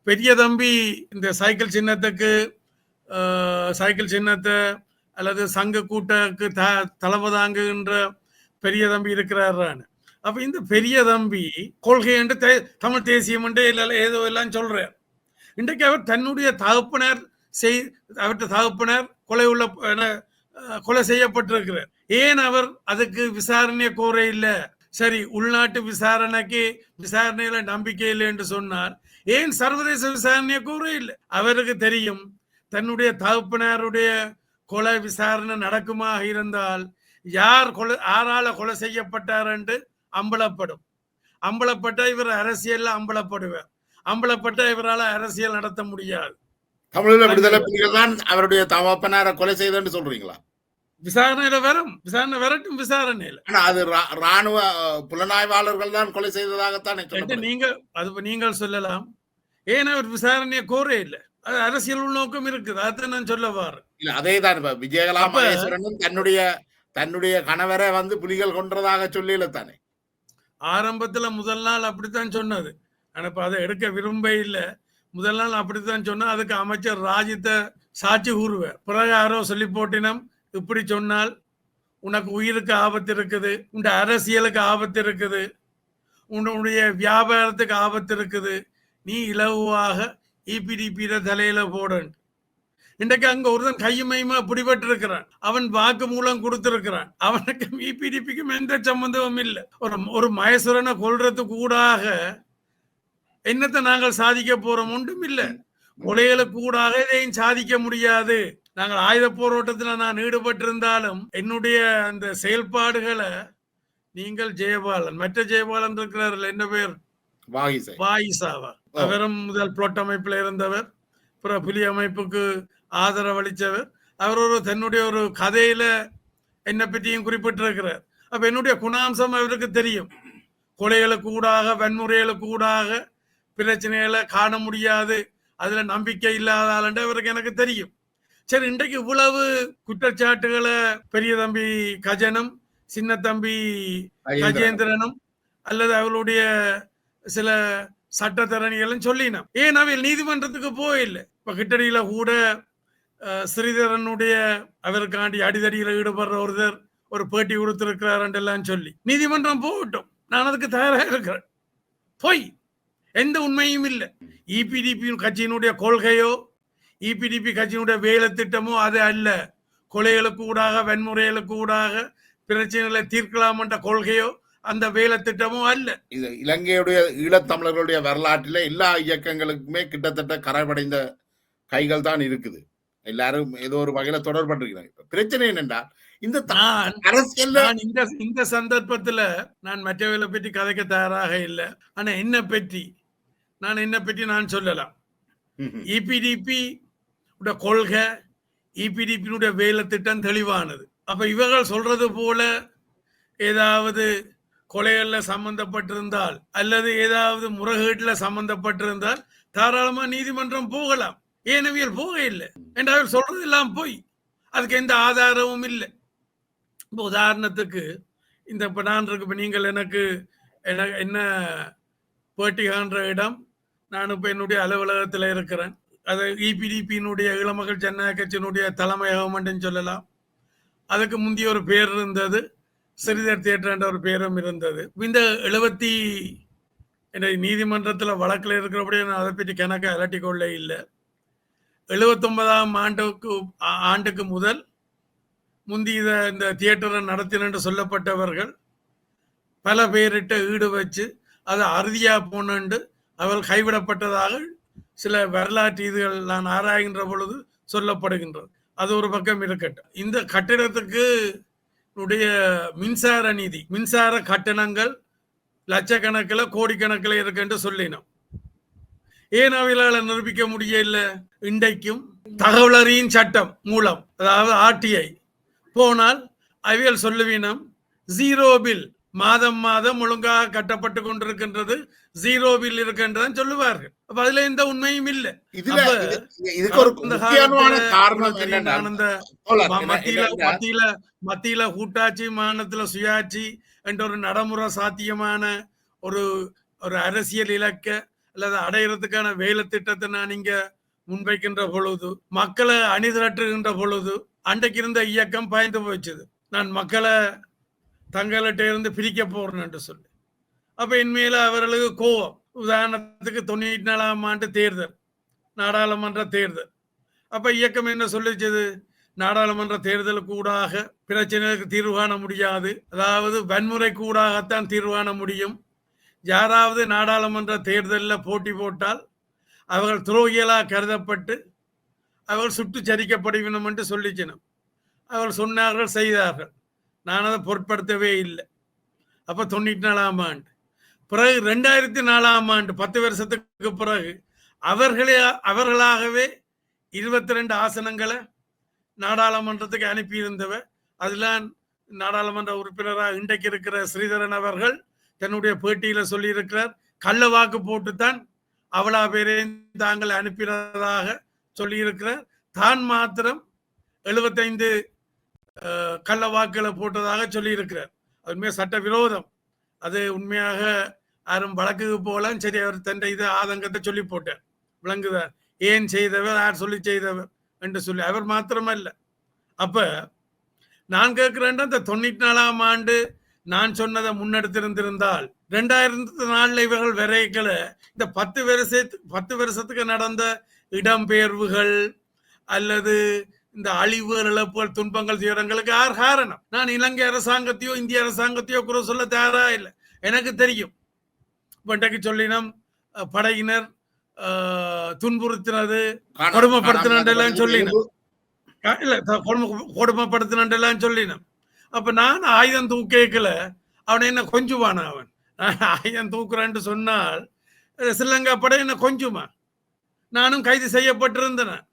பெரிய தம்பி இந்த சைக்கிள் சின்னத்தை அல்லது சங்க கூட்டக்கு தலைவதாங்குகின்ற பெரிய தம்பி இருக்கிறாரான்னு. அப்ப இந்த பெரிய தம்பி கொள்கை என்று தமிழ் தேசியம் என்று ஏதோ எல்லாம் சொல்றார். இன்றைக்கு அவர் தன்னுடைய தகப்பனர் கொலை செய்யப்பட்டிருக்கிறார். ஏன் அவர் அதுக்கு விசாரணை கோர இல்லை? சரி, உள்நாட்டு விசாரணையில நம்பிக்கை இல்லை என்று சொன்னார். ஏன் சர்வதேச விசாரணையை கோர இல்லை? அவருக்கு தெரியும் தன்னுடைய தகப்பனருடைய கொலை விசாரணை நடக்குமாக இருந்தால் யாரால கொலை செய்யப்பட்டார் என்று அம்பலப்படும். அம்பலப்பட்ட இவர் அரசியல் அம்பலப்படுவார். அம்பலப்பட்ட இவரால் அரசியல் நடத்த முடியாது. தமிழீழ விடுதலை புலிகள் தான் அவருடைய தகப்பனாரை கொலை செய்தன்னு சொல்றீங்களா? விசாரணையில விசாரணை வரட்டும். விசாரணையில அது ராணுவ புலனாய்வாளர்கள் தான் கொலை செய்ததாகத்தான் நீங்கள் சொல்லலாம். ஏன் அவர் விசாரணையை கோர இல்லை? அது அரசியல் உள்நோக்கம் இருக்குது. அதான் நான் சொல்ல வாரேன். அதேதான் விஜயகலா மகேஸ்வரனும் தன்னுடைய கணவரை வந்து புலிகள் கொன்றதாக சொல்லல தானே. ஆரம்பத்துல முதல் நாள் அப்படித்தான் சொன்னது. ஆனா இப்ப அதை எடுக்க விரும்ப இல்ல. முதல் நாள் அப்படித்தான் சொன்னா அதுக்கு அமைச்சர் ராஜித்த சாட்சி கூறுவார். பிறகு யாரோ சொல்லி போட்டினம், இப்படி சொன்னால் உனக்கு உயிருக்கு ஆபத்து இருக்குது, உன் அரசியலுக்கு ஆபத்து இருக்குது, உன்னுடைய வியாபாரத்துக்கு ஆபத்து இருக்குது, நீ இலகுவாக இபிடிபியில தலையில போடணும். இன்றைக்கு அங்க ஒருத்தன் கையுமையுமா பிடிபட்டு இருக்கிறான். அவன் வாக்கு மூலம் கொடுத்திருக்கிறான். அவனுக்கு இபிடிபிக்கும் எந்த சம்பந்தமும் இல்லை. ஒரு மகேஸ்வரனை கொல்றதுக்கு கூடாக என்னத்தை நாங்கள் சாதிக்க போறோம்? ஒன்றும் இல்லை. கொலைகளுக்கு கூடாக இதையும் சாதிக்க முடியாது. நாங்கள் ஆயுத போராட்டத்தில் நான் ஈடுபட்டிருந்தாலும் என்னுடைய அந்த செயல்பாடுகளை நீங்கள் ஜெயபாலன், மற்ற ஜெயபாலன் இருக்கிறார்கள், என்ன பேர், வாயிசாவா, அவரும் முதல் புளொட் அமைப்பில் இருந்தவர், பிற புலி அமைப்புக்கு ஆதரவளித்தவர். அவர் ஒரு தன்னுடைய ஒரு கதையில என்னை பற்றியும் குறிப்பிட்டிருக்கிறார். அப்ப என்னுடைய குணாம்சம் அவருக்கு தெரியும். கொலைகளுக்கு ஊடாக, வன்முறைகளுக்கு ஊடாக பிரச்சனைகளை காண முடியாது, அதுல நம்பிக்கை இல்லாதால் அவருக்கு எனக்கு தெரியும். சரி, இன்றைக்கு இவ்வளவு குற்றச்சாட்டுகளை பெரிய தம்பி கஜனும் சின்ன தம்பி கஜேந்திரனும் அல்லது அவளுடைய சில சட்டத்தரணிகளும் சொல்லினோம். ஏன் அவையில் நீதிமன்றத்துக்கு போயில்லை. இப்ப கிட்டடியில கூட ஸ்ரீதரனுடைய அவருக்காண்டி அடிதடியில் ஈடுபடுற ஒருத்தர் ஒரு பேட்டி கொடுத்திருக்கிறார் எல்லாம் சொல்லி நீதிமன்றம் போகட்டும், நான் அதுக்கு தயாராக இருக்கிறேன். போய் எந்த உண்மையும் இல்லை. இபிடிபி கட்சியினுடைய கொள்கையோ இபிடிபி கட்சியினுடைய வேலை திட்டமோ அது அல்ல. கொலைகளுக்கு ஊடாக, வன்முறைகளுக்கு ஊடாக பிரச்சனைகளை தீர்க்கலாம் என்ற கொள்கையோ அந்த வேலை திட்டமோ அல்ல. இது இலங்கையுடைய ஈழத்தமிழர்களுடைய வரலாற்றில எல்லா இயக்கங்களுக்குமே கிட்டத்தட்ட கரைபடைந்த கைகள் தான் இருக்குது. எல்லாரும் ஏதோ ஒரு வகையில தொடர்பட்டிருக்கிறாங்க. பிரச்சனை என்னென்றால் இந்த அரசியல் இந்த சந்தர்ப்பத்துல நான் மற்றவர்களை பற்றி கதைக்க தயாராக இல்லை. ஆனா என்ன பற்றி நான் சொல்லலாம். இபிடிபி கொள்கை, இபிடிபி வேலை திட்டம் தெளிவானது. அப்ப இவர்கள் சொல்றது போல ஏதாவது கொலைகள்ல சம்பந்தப்பட்டிருந்தால் அல்லது ஏதாவது முறைகேட்டுல சம்பந்தப்பட்டிருந்தால் தாராளமா நீதிமன்றம் போகலாம். ஏனவியல் போக இல்லை என்றால் சொல்றது எல்லாம் போய் அதுக்கு எந்த ஆதாரமும் இல்லை. இப்போ உதாரணத்துக்கு இந்த இப்போ நான் இருக்கு, இப்போ நீங்கள் எனக்கு என்ன பேட்டி காண்ற இடம், நான் இப்போ என்னுடைய அலுவலகத்தில் இருக்கிறேன். அது இபிடிபியினுடைய இளமகள் ஜனநாயக கட்சியினுடைய தலைமையகம் என்று சொல்லலாம். அதுக்கு முந்தைய ஒரு பேர் இருந்தது, ஸ்ரீதர் தியேட்டர் என்ற ஒரு பேரும் இருந்தது. இந்த 70 நீதிமன்றத்தில் வழக்கில் இருக்கிறபடியே நான் அதை பற்றி கணக்கை அலட்டி கொள்ள இல்லை. 79ஆம் ஆண்டுக்கு முதல் முந்தைய இந்த தியேட்டரை நடத்தின என்று சொல்லப்பட்டவர்கள் பல பேரிட்ட ஈடு வச்சு அதை அறுதியா போனண்டு அவர்கள் கைவிடப்பட்டதாக சில வரலாற்று இதுகள் நான் ஆராய்கின்ற பொழுது சொல்லப்படுகின்றது. அது ஒரு பக்கம் இருக்கட்டும். இந்த கட்டிடத்துக்கு மின்சார நிதி, மின்சார கட்டணங்கள் லட்சக்கணக்கில் கோடிக்கணக்கில் இருக்குன்னு சொல்லினோம். ஏன் அவைகளால நிரூபிக்க முடியல? இன்றைக்கும் தகவல் அறியும் சட்டம் மூலம், அதாவது ஆர்டிஐ போனால் அவைகள் சொல்லுவீனம் ஜீரோ பில், மாதம் மாதம் ஒழுங்காக கட்டப்பட்டு கொண்டிருக்கின்றது, ஜீரோ பில் இருக்கின்றதுன்னு சொல்லுவார்கள். அப்ப அதுல எந்த உண்மையும் இல்லை. மத்தியில கூட்டாட்சி, மாநிலத்துல சுயாட்சி என்ற ஒரு நடைமுறை சாத்தியமான ஒரு அரசியல் இலக்க அல்லது அடையிறதுக்கான வேலை திட்டத்தை நான் இங்க முன்வைக்கின்ற பொழுது, மக்களை அணிதிரட்டுகின்ற பொழுது அன்றைக்கு இருந்த இயக்கம் பயந்து போச்சுது. நான் மக்களை தங்கள்கிட்ட இருந்து பிரிக்க போறேன் என்று சொல்லி. அப்ப என் மேல அவர்களுக்கு கோபம். உதாரணத்துக்கு 94ஆம் ஆண்டு தேர்தல், நாடாளுமன்ற தேர்தல். அப்ப இயக்கம் என்ன சொல்லிச்சது? நாடாளுமன்ற தேர்தலுக்கு ஊடாக பிரச்சனைகளுக்கு தீர்வு காண முடியாது, அதாவது வன்முறை கூடாகத்தான் தீர்வு காண முடியும். யாராவது நாடாளுமன்ற தேர்தலில் போட்டி போட்டால் அவர்கள் துரோகிகளாக கருதப்பட்டு அவர்கள் சுட்டு சரிக்கப்படுவினும் என்று சொல்லிச்சினும். அவர்கள் சொன்னார்கள், செய்தார்கள். நான் அதை பொருட்படுத்தவே இல்லை. அப்போ 94ஆம் ஆண்டு பிறகு 2004ஆம் ஆண்டு 10 வருஷத்துக்கு பிறகு அவர்களாகவே 22 ஆசனங்களை நாடாளுமன்றத்துக்கு அனுப்பியிருந்தவர். அதெல்லாம் நாடாளுமன்ற உறுப்பினராக இன்றைக்கு இருக்கிற ஸ்ரீதரன் அவர்கள் தன்னுடைய பேட்டியில சொல்லியிருக்கிறார், கள்ள வாக்கு போட்டுத்தான் அவ்வளா பேரையும் தாங்கள் அனுப்பினதாக சொல்லியிருக்கிறார். தான் மாத்திரம் 75 கள்ள வாக்குகளை போட்டதாக சொல்லியிருக்கிறார். அதுமே சட்ட விரோதம். அது உண்மையாக யாரும் வழக்குக்கு போகலாம். சரி, அவர் தன் இதை ஆதங்கத்தை சொல்லி போட்டார். விளங்குதா? ஏன் செய்தவர், யார் சொல்லி செய்தவர் என்று சொல்லி. அவர் மாத்திரமல்ல. அப்ப நான் கேட்கிறேன், இந்த 94ஆம் ஆண்டு நான் சொன்னதை முன்னெடுத்திருந்திருந்தால் 2004 இவர்கள் வரைக்கல இந்த 10 வருஷத்துக்கு நடந்த இடம்பெயர்வுகள் அல்லது இந்த அழிவுகள், இழப்புகள், துன்பங்கள், துயரங்களுக்கு யார் காரணம்? நான் இலங்கை அரசாங்கத்தையோ இந்திய அரசாங்கத்தையோ குறை சொல்ல தயாரா இல்லை. எனக்கு தெரியும். இன்றைக்கு சொல்லினோம் படையினர் துன்புறுத்தினது, கொடுமைப்படுத்தினெல்லாம் சொல்லினோம். இல்ல, கொடுமைப்படுத்தினெல்லாம் சொல்லினோம். அப்ப நான் ஆயுதம் தூக்கல அவனை என்ன கொஞ்சுவானா? அவன் ஆயுதம் தூக்குறான்னு சொன்னால் ஸ்ரீலங்கா படை என்ன கொஞ்சுமா? நானும் கைது செய்யப்பட்டிருந்தேன்.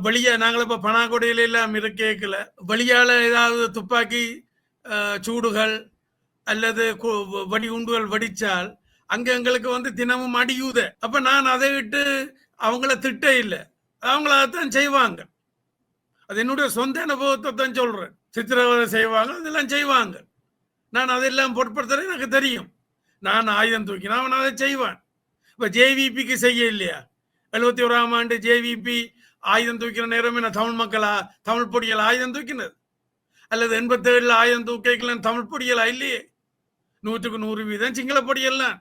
வெளியே நாங்கள் இப்ப பனாகொடையில எல்லாம் இருக்கல, வெளியால ஏதாவது துப்பாக்கி சூடுகள் அல்லது வெடி உண்டுகள் வெடிச்சால் அங்க எங்களுக்கு தினமும் அடியுத. அப்ப நான் அதை விட்டு அவங்கள திட்ட இல்லை, அவங்கள அதைத்தான் செய்வாங்க. அது என்னுடைய சொந்த அனுபவத்தை தான் சொல்றேன். சித்திரவதை செய்வாங்க, அதெல்லாம் செய்வாங்க. நான் அதெல்லாம் பொருட்படுத்துறேன், எனக்கு தெரியும். நான் ஆயுதம் தூக்கினா அவன் அதை செய்வான். இப்ப ஜேவிபிக்கு செய்ய இல்லையா? 71ஆம் ஆண்டு ஜேவிபி ஆயுதம் தூக்கிற நேரம் என்ன தமிழ் மக்களா, தமிழ் பொடிகள் ஆயுதம் தூக்கினது? அல்லது 87 ஆயுதம் தூக்கலாம் தமிழ் பொடிகளா? இல்லையே. 100க்கு 100% சிங்கள பொடியெல்லாம்.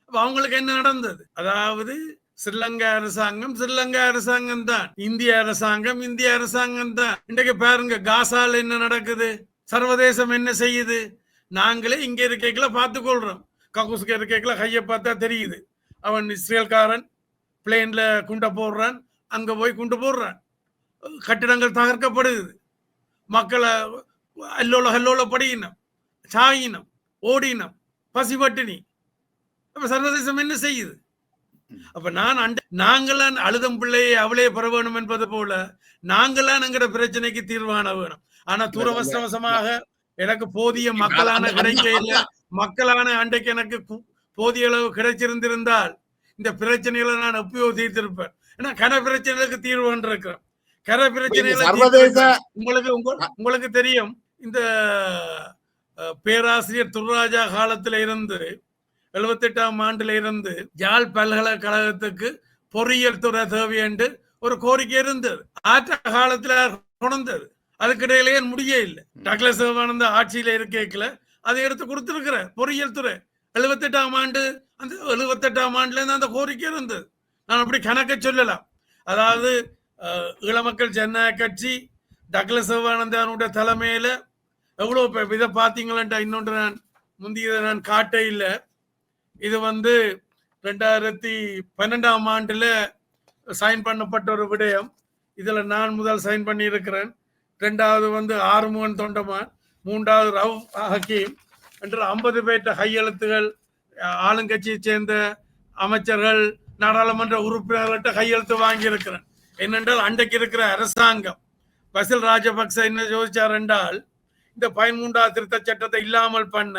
அவங்களுக்கு என்ன நடந்தது? அதாவது ஸ்ரீலங்கா அரசாங்கம் தான், இந்திய அரசாங்கம் தான். இன்றைக்கு பாருங்க, காசால என்ன நடக்குது, சர்வதேசம் என்ன செய்யுது, நாங்களே இங்க இருக்கைகளை பார்த்துக்கொள்றோம். கக்கூசுக்கு இருக்கைகளை கையை பார்த்தா தெரியுது. அவன் இஸ்ரேல்காரன் பிளேன்ல குண்டை போடுறான், அங்க போய் குண்டு போடுறான், கட்டிடங்கள் தகர்க்கப்படுது, மக்களை அல்லோல படியினம், சாயினம், ஓடினம், பசிபட்டினி. அப்ப சர்வதேசம் என்ன செய்யுது? அப்ப நாங்களான் அழுதம் பிள்ளையை அவளே பெற வேணும் என்பது போல நாங்களான் என்கிற பிரச்சனைக்கு தீர்வான வேணும். ஆனா துரவசமாக எனக்கு போதிய மக்களான கிடைக்க இல்லை. மக்களான அன்றைக்கு எனக்கு போதிய அளவு கிடைச்சிருந்திருந்தால் இந்த பிரச்சனைகளை நான் எப்பயோ தீர்த்திருப்பேன். ஏன்னா கன பிரச்சனைகளுக்கு தீர்வு இருக்கிறேன். கன பிரச்சனைகளை உங்களுக்கு தெரியும். இந்த பேராசிரியர் துர்ராஜா காலத்துல இருந்து 78ஆம் ஆண்டுல இருந்து யாழ் பல்கலைக்கழகத்துக்கு பொறியியல் துறை தேவை என்று ஒரு கோரிக்கை இருந்தது. ஆற்ற காலத்துல கொண்டது, அதுக்கிடையிலேயே முடிய இல்லை. டக்ளஸ் சிவானந்த ஆட்சியில இருக்கல அதை எடுத்து கொடுத்திருக்கிற பொறியியல் துறை 78ஆம் ஆண்டு. அந்த 78ஆம் ஆண்டுல இருந்து அந்த கோரிக்கை இருந்தது. நான் அப்படி கணக்க சொல்லலாம். அதாவது ஈழமக்கள் ஜனநாயக கட்சி டக்ளஸ் சிவானந்தனுடைய தலைமையில எவ்வளவு இதை பாத்தீங்களா? இன்னொன்று நான் முந்தைய நான் காட்ட இல்லை. இது 2012ஆம் ஆண்டுல சைன் பண்ணப்பட்ட ஒரு விடயம். இதுல நான் முதல் சைன் பண்ணி இருக்கிறேன். 2வது ஆறுமுகன் தொண்டமான், 3வது ரவ் ஹக்கீம் என்ற 50 பேர்ட்ட கையெழுத்துகள், ஆளுங்கட்சியை சேர்ந்த அமைச்சர்கள், நாடாளுமன்ற உறுப்பினர்கள்ட்ட கையெழுத்து வாங்கி இருக்கிறேன். என்னென்றால் அன்றைக்கு இருக்கிற அரசாங்கம் பசில் ராஜபக்ச என்ன யோசிச்சார் என்றால், இந்த 13வது திருத்த சட்டத்தை இல்லாமல் பண்ண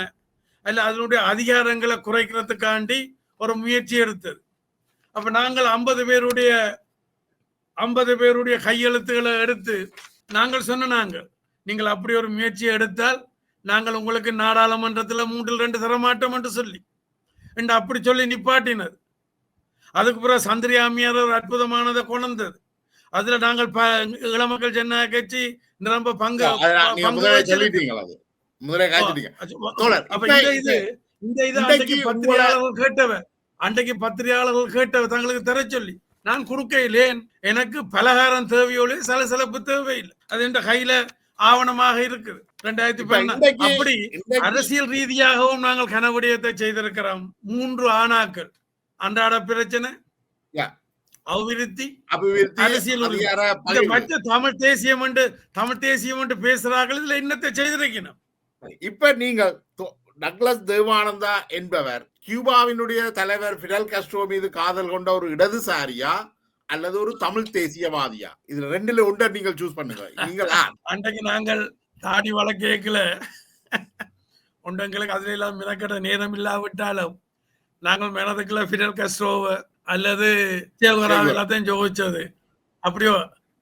அல்ல அதனுடைய அதிகாரங்களை குறைக்கிறதுக்காண்டி ஒரு முயற்சி எடுத்தது. அப்ப நாங்கள் 50 பேருடைய கையெழுத்துக்களை எடுத்து நாங்கள் சொன்னாங்க, நீங்கள் அப்படி ஒரு முயற்சியை எடுத்தால் நாங்கள் உங்களுக்கு நாடாளுமன்றத்தில் 3/2 தரமாட்டோம் என்று சொல்லி அப்படி சொல்லி நிப்பாட்டினது. அதுக்கு பிறகு சந்திரியாமியார் ஒரு அற்புதமானதை கொண்டது. அதுல நாங்கள் ஈழமக்கள் ஜனநாயக கட்சி நிரம்ப பங்கு பத்திரிகையாளர்கள் கேட்டவ தங்களுக்கு தர சொல்லி நான் கொடுக்கலேன். எனக்கு பலகாரம் தேவையோடு சலசலப்பு தேவையில்லை. அது என்ற கையில ஆவணமாக இருக்குது. 2010 அப்படி அரசியல் ரீதியாகவும் நாங்கள் கனவிடயத்தை செய்திருக்கிறோம். 3 ஆணாக்கள், அன்றாட பிரச்சனை, அபிவிருத்தி, அரசியல். மற்ற தமிழ் தேசியம் என்று பேசுறார்கள். இதுல என்னத்தை செய்திருக்கணும்? இப்ப நீங்கள் டக்ளஸ் தேவானந்தா என்பவர் கியூபாவினுடைய தலைவர் பிடல் காஸ்ட்ரோ மீது காதல் கொண்ட ஒரு இடதுசாரியா அல்லது ஒரு தமிழ் தேசியவாதியா? இதுல 2ல ஒன்றை நீங்கள் சூஸ் பண்ணுங்க. நீங்கள் அன்றைக்கு நாங்கள் தாடி வழக்கேக்கல ஒன்றங்களுக்கு அதுல எல்லாம் மினக்கட்ட நேரம் இல்லாவிட்டாலும் நாங்கள் மனதுக்குள்ள பிடல் காஸ்ட்ரோவை அல்லது சேவராவ் எல்லாத்தையும் ஜோதிச்சது அப்படியோ.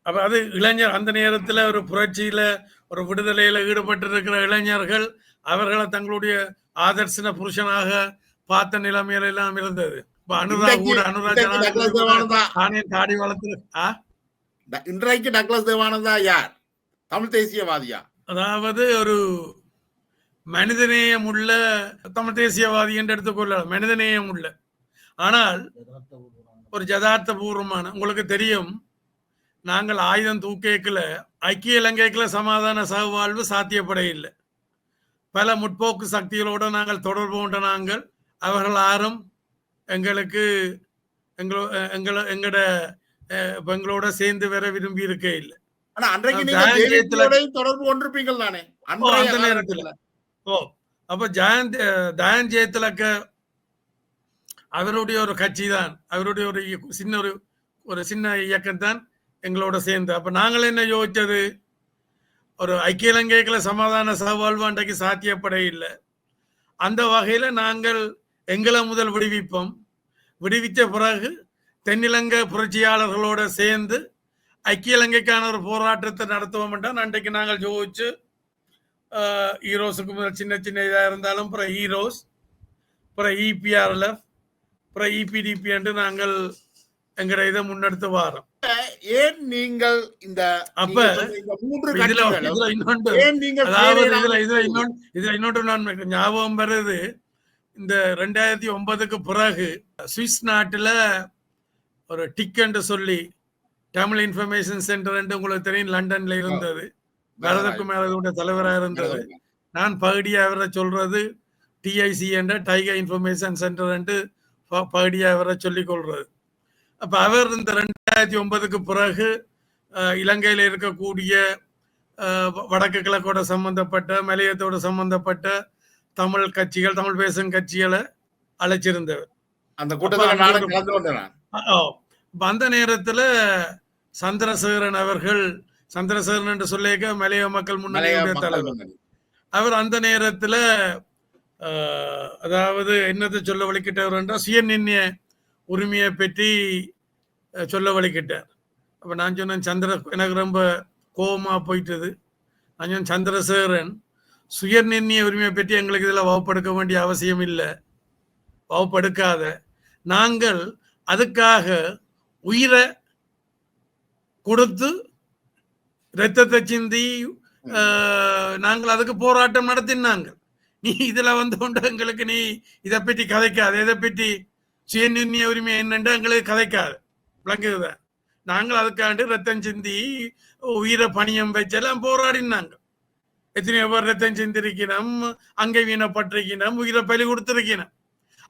அப்ப அது இளைஞர் அந்த நேரத்துல ஒரு புரட்சியில ஒரு விடுதலையில ஈடுபட்டிருக்கிற இளைஞர்கள் அவர்களை தங்களுடைய ஆதர்சன புருஷனாக பார்த்த நிலைமையில எல்லாம் இருந்தது. இப்ப அனுராக் கூட அனுராக் இன்றைக்கு ஜனாதிபதி டக்ளஸ் கூட தேவானந்தா தானே தாடி வளர்த்து இன்றைக்கு டக்ளஸ் தேவானந்தா யார்? தமிழ் தேசியவாதியா? அதாவது ஒரு மனிதநேயம் உள்ள தமிழ் தேசியவாதி என்று எடுத்துக்கொள்ளலாம். மனிதநேயம் உள்ள, ஆனால் ஒரு யதார்த்த பூர்வமான, உங்களுக்கு தெரியும், நாங்கள் ஆயுதம் தூக்கேக்கல ஐக்கிய இலங்கைக்குள்ள சமாதான சகவாழ்வு சாத்தியப்பட இல்லை. பல முற்போக்கு சக்திகளோடு நாங்கள் தொடர்பு கொண்ட நாங்கள், அவர்கள் யாரும் எங்களுக்கு எங்களோட சேர்ந்து வர விரும்பி இருக்க இல்லை. ஆனா அன்றைக்கு நீங்க ஜேவிபியோடையும் தொடர்பு கொண்டிருப்பீங்கள் தானே அந்த நேரத்தில். அப்ப தயான் ஜெயதிலக அவருடைய ஒரு கட்சி தான், அவருடைய ஒரு சின்ன இயக்கம் தான் எங்களோட சேர்ந்து. அப்ப நாங்கள் என்ன யோசிச்சது, ஒரு ஐக்கிய இலங்கைக்குள்ள சமாதான சகவாழ்வு அன்றைக்கு சாத்தியப்பட இல்லை. அந்த வகையில நாங்கள் எங்களை முதல் விடுவிப்போம், விடுவித்த பிறகு தென்னிலங்கை புரட்சியாளர்களோட சேர்ந்து ஐக்கிய இலங்கைக்கான ஒரு போராட்டத்தை நடத்துவோம் என்றால் அன்றைக்கு நாங்கள் யோசிச்சு ஈரோஸுக்கு முதல் சின்ன சின்ன இதாக இருந்தாலும் அப்புறம் ஈரோஸ், அப்புறம் இபிஆர்எல்எஃப், அப்புறம் இபிடிபி என்று நாங்கள் எங்களை இதை முன்னெடுத்து வாரோம். ஏன் நீங்கள் இந்த இன்னொன்று நான் ஞாபகம் வருது, இந்த 2009க்கு பிறகு சுவிஸ் நாட்டுல ஒரு டிக் என்று சொல்லி தமிழ் இன்ஃபர்மேஷன் சென்டர் என்று உங்களுக்கு தெரியும், லண்டன்ல இருந்தது, வரதுக்கு மேல தலைவராக இருந்தது. நான் பகுதியா அவரை சொல்றது டிஐசி என்ற டைகர் இன்ஃபர்மேஷன் சென்டர் என்று பகுதியா அவரை சொல்லிக் கொள்றது. அப்ப அவர் இந்த 2009க்கு பிறகு இலங்கையில இருக்கக்கூடிய வடக்கு கிழக்கோட சம்பந்தப்பட்ட, மலையத்தோட சம்பந்தப்பட்ட தமிழ் கட்சிகள், தமிழ் பேசும் கட்சிகளை அழைச்சிருந்தவர். அந்த நேரத்துல சந்திரசேகரன் அவர்கள், சந்திரசேகரன் என்று சொல்லிக்க மலைய மக்கள் முன்னணியுடைய தலைவர், அவர் அந்த நேரத்துல அதாவது என்னத்தை சொல்ல வலிக்கிட்டவர் என்றால் சுயநிர்ணய உரிமையை பற்றி சொல்ல வலிக்கிட்டார். அப்ப நான் சொன்னேன், எனக்கு ரொம்ப கோபமா போயிட்டது. நான் சொன்னேன், சந்திரசேகரன் சுயநிர்ணய உரிமையை பற்றி எங்களுக்கு இதில் வகுப்படுக்க வேண்டிய அவசியம் இல்லை, வகுப்படுக்காத, நாங்கள் அதுக்காக உயிரை கொடுத்து ரத்தத்தை சிந்தி நாங்கள் அதுக்கு போராட்டம் நடத்தினாங்க. நீ இதுல கொண்டு எங்களுக்கு நீ இதை பற்றி கதைக்காது, இதை பற்றி சுயநிர்ணய உரிமை என்னென்று எங்களுக்கு கதைக்காது, விளங்குத. நாங்கள் அதுக்காண்டு ரத்தம் சிந்தி உயிரை பணியம் வச்செல்லாம் போராடினாங்க. எத்தனையோ பேர் ரத்தம் சிந்திருக்கணும், அங்கை வீணப்பட்டிருக்கணும், உயிரை பலி கொடுத்திருக்கணும்.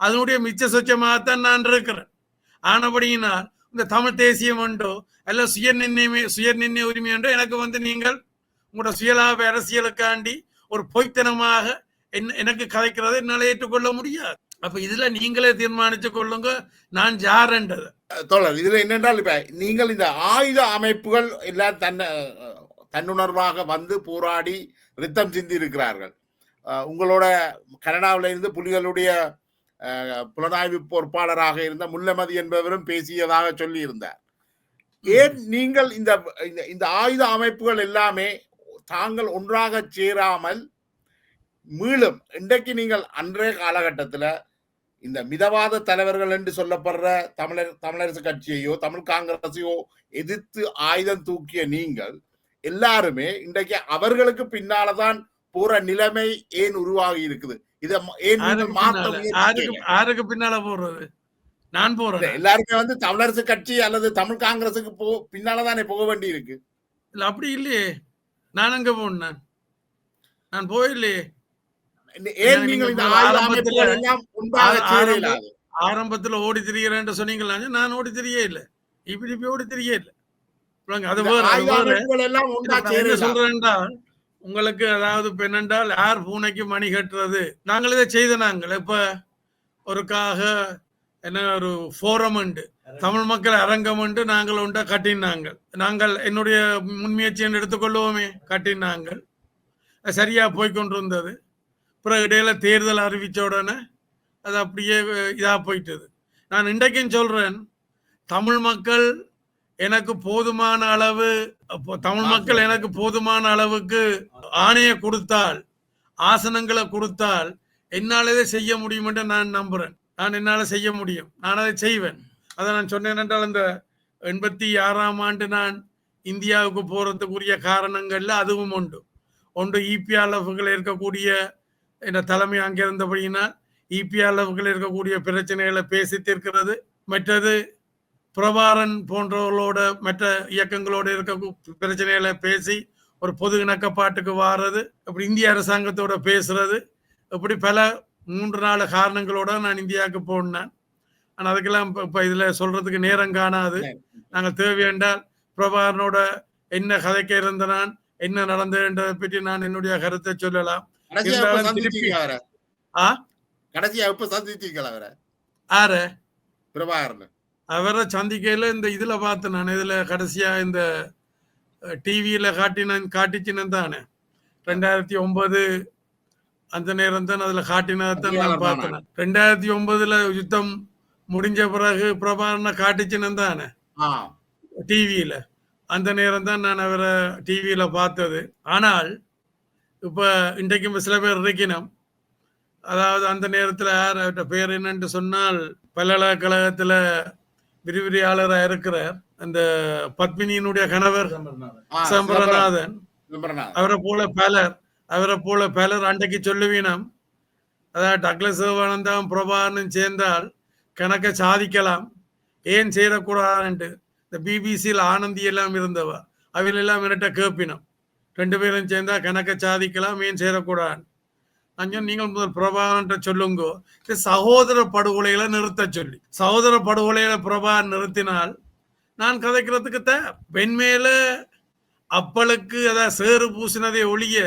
அதனுடைய மிச்ச சொச்சமாகத்தான் நான் இருக்கிறேன். ஆனபடியினால் இந்த தமிழ் தேசியம் உண்டோ அல்ல சுயநிர்ணய உரிமை உண்டோ, எனக்கு நீங்கள் உங்களோட சுயலாப அரசியலுக்காண்டி ஒரு பொய்த்தனமாக எனக்கு கதைக்கிறதை என்னால ஏற்றுக்கொள்ள முடியாது. அப்ப இதுல நீங்களே தீர்மானிச்சு கொள்ளுங்க நான் யாருன்றது. தோழர், இதுல என்னென்றால் இப்ப நீங்கள் இந்த ஆயுத அமைப்புகள் எல்லாம் தன்னுணர்வாக வந்து போராடி ரத்தம் சிந்தி இருக்கிறார்கள். உங்களோட கனடாவில இருந்து புலிகளுடைய புலனாய்வு பொறுப்பாளராக இருந்த முல்லமதி என்பவரும் பேசியதாக சொல்லி இருந்தார். ஏன் நீங்கள் இந்த ஆயுத அமைப்புகள் எல்லாமே தாங்கள் ஒன்றாக சேராமல் மீளும் இன்றைக்கு நீங்கள் அன்றைய காலகட்டத்தில் இந்த மிதவாத தலைவர்கள் என்று சொல்லப்படுற தமிழரசு கட்சியையோ தமிழ் காங்கிரஸையோ எதிர்த்து ஆயுதம் தூக்கிய நீங்கள் எல்லாருமே இன்றைக்கு அவர்களுக்கு பின்னால்தான் போற நிலைமை ஏன் உருவாகி இருக்குது? இதை ஏன் யாருக்கு பின்னால போறது? நான் போறேன். எல்லாருமே தமிழரசு கட்சி அல்லது தமிழ் காங்கிரசுக்கு பின்னாலதானே போக வேண்டி இருக்கு. இல்ல அப்படி இல்லையே, நான் அங்க போனேன், நான் போயில்லையே. ஆரம்பத்துல ஓடி திரிகிறேன் சொன்னீங்களா? நான் ஓடி தெரிய இல்ல, இப்படி ஓடி தெரிய இல்ல. அது சொல்றேன்டா உங்களுக்கு, அதாவது பெண்ணென்றால் யார் பூனைக்கு மணி கட்டுறது, நாங்கள் இதை செய்த. நாங்கள் இப்ப ஒருக்காக என்ன ஒரு ஃபோரம் உண்டு, தமிழ் மக்கள் அரங்கம் உண்டு, நாங்கள் உண்டா கட்டினாங்க. நாங்கள் என்னுடைய முன்முயற்சி என்று எடுத்துக்கொள்வோமே, கட்டினாங்கள், சரியா போய்கொண்டிருந்தது. அப்புறம் இடையில தேர்தல் அறிவிச்ச உடனே அது அப்படியே இதா போயிட்டது. நான் இன்றைக்கும் சொல்றேன், தமிழ் மக்கள் எனக்கு போதுமான அளவு, தமிழ் மக்கள் எனக்கு போதுமான அளவுக்கு ஆணையை கொடுத்தால், ஆசனங்களை கொடுத்தால் என்னால் இதை செய்ய முடியும் என்று நான் நம்புறேன். நான் என்னால் செய்ய முடியும், நான் அதை செய்வேன். அதை நான் சொன்னேன் என்றால் இந்த 86ஆம் ஆண்டு நான் இந்தியாவுக்கு போறதுக்குரிய காரணங்கள்ல அதுவும் உண்டு. ஒன்று இபிஆர்எஃப்கள் இருக்கக்கூடிய இந்த தலைமை அங்கே இருந்தபடியினால் இபிஆர்எஃப்கள் இருக்கக்கூடிய பிரச்சனைகளை பேசி தீர்க்கிறது. மற்றது பிரபாரன் போன்றவர்களோட மற்ற இயக்கங்களோடு இருக்க பிரச்சனைகளை பேசி ஒரு பொது இணக்கப்பாட்டுக்கு வாரது, அப்படி இந்திய அரசாங்கத்தோட பேசுறது, இப்படி பல 3-4 காரணங்களோட நான் இந்தியாவுக்கு போனேன். ஆனால் அதுக்கெல்லாம் இப்போ இதில் சொல்றதுக்கு நேரம் காணாது. நாங்கள் தேவையென்றால் பிரபாகரனோட என்ன கதைக்க இருந்த நான் என்ன நடந்ததுன்றதை பற்றி நான் என்னுடைய கருத்தை சொல்லலாம். அவரை சந்திக்கையில இந்த இதுல பார்த்தேன் நான். இதுல கடைசியா இந்த டிவியில காட்டிச்சினேன் தானே 2009 அந்த நேரம் தான் அதுல காட்டினதான் நான் பார்த்தேன். 2009 யுத்தம் முடிஞ்ச பிறகு பிரபாகரனை காட்டிச்சினேன் தானே டிவியில. அந்த நேரம் தான் நான் அவரை டிவியில பார்த்தது. ஆனால் இப்ப இன்றைக்கும் சில பேர் இருக்கணும், அதாவது அந்த நேரத்துல யார் பேர் என்னன்னு சொன்னால் பல்கலைக்கழகத்துல விரிவுரையாளராக இருக்கிறார் அந்த பத்மினியினுடைய கணவர் சம்பரநாதன். அவரை போல பலர் அன்றைக்கு சொல்லுவீனம், அதாவது டக்ளஸ் சிவானந்தம் பிரபாகரனும் சேர்ந்தால் கணக்க சாதிக்கலாம், ஏன் சேரக்கூடாதுன்ட்டு. இந்த பிபிசியில் ஆனந்தி எல்லாம் இருந்தவா அவையெல்லாம் என்கிட்ட கேட்பினோம், 2 பேரும் சேர்ந்தா கணக்க சாதிக்கலாம், ஏன் சேரக்கூடாது. நான் நீங்கள் முதல் பிரபாகரன் சொல்லுங்க, சகோதர படுகொலைகளை நிறுத்த சொல்லி. சகோதர படுகொலைகளை பிரபாகரன் நிறுத்தினால் நான் கதைக்கிறதுக்கு பெண்மேல அப்பளுக்கு அதாவது சேறு பூசினதை ஒழிய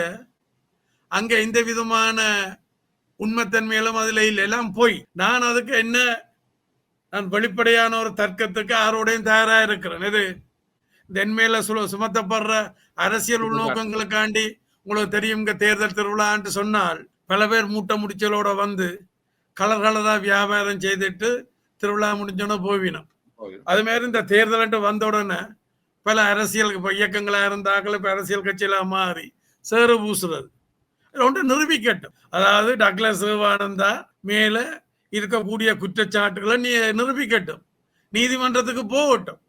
அங்க எந்த விதமான உண்மைத்தன்மையிலும் அதுல இல்லை, எல்லாம் போய். நான் அதுக்கு என்ன நான் வெளிப்படையான ஒரு தர்க்கத்துக்கு யாரோடையும் தயாரா இருக்கிறேன். இது தென்மேல சுமத்தப்படுற அரசியல் உள்நோக்கங்களுக்காண்டி உங்களுக்கு தெரியும் இங்க தேர்தல் திருவிழான்னு சொன்னால் பல பேர் மூட்டை முடிச்சலோட வந்து கலர் வியாபாரம் செய்துட்டு திருவிழா முடிஞ்சோன்னா போவினோம். அது மாதிரி இந்த தேர்தல் வந்த உடனே பல அரசியல் இயக்கங்களா இருந்தாக்கள் இப்ப அரசியல் கட்சியில மாறி சேறு பூசுறது ஒன்று நிரூபிக்கட்டும். அதாவது டக்ளஸ் சிவானந்தா மேல இருக்கக்கூடிய குற்றச்சாட்டுகளை நிரூபிக்கட்டும், நீதிமன்றத்துக்கு போகட்டும்.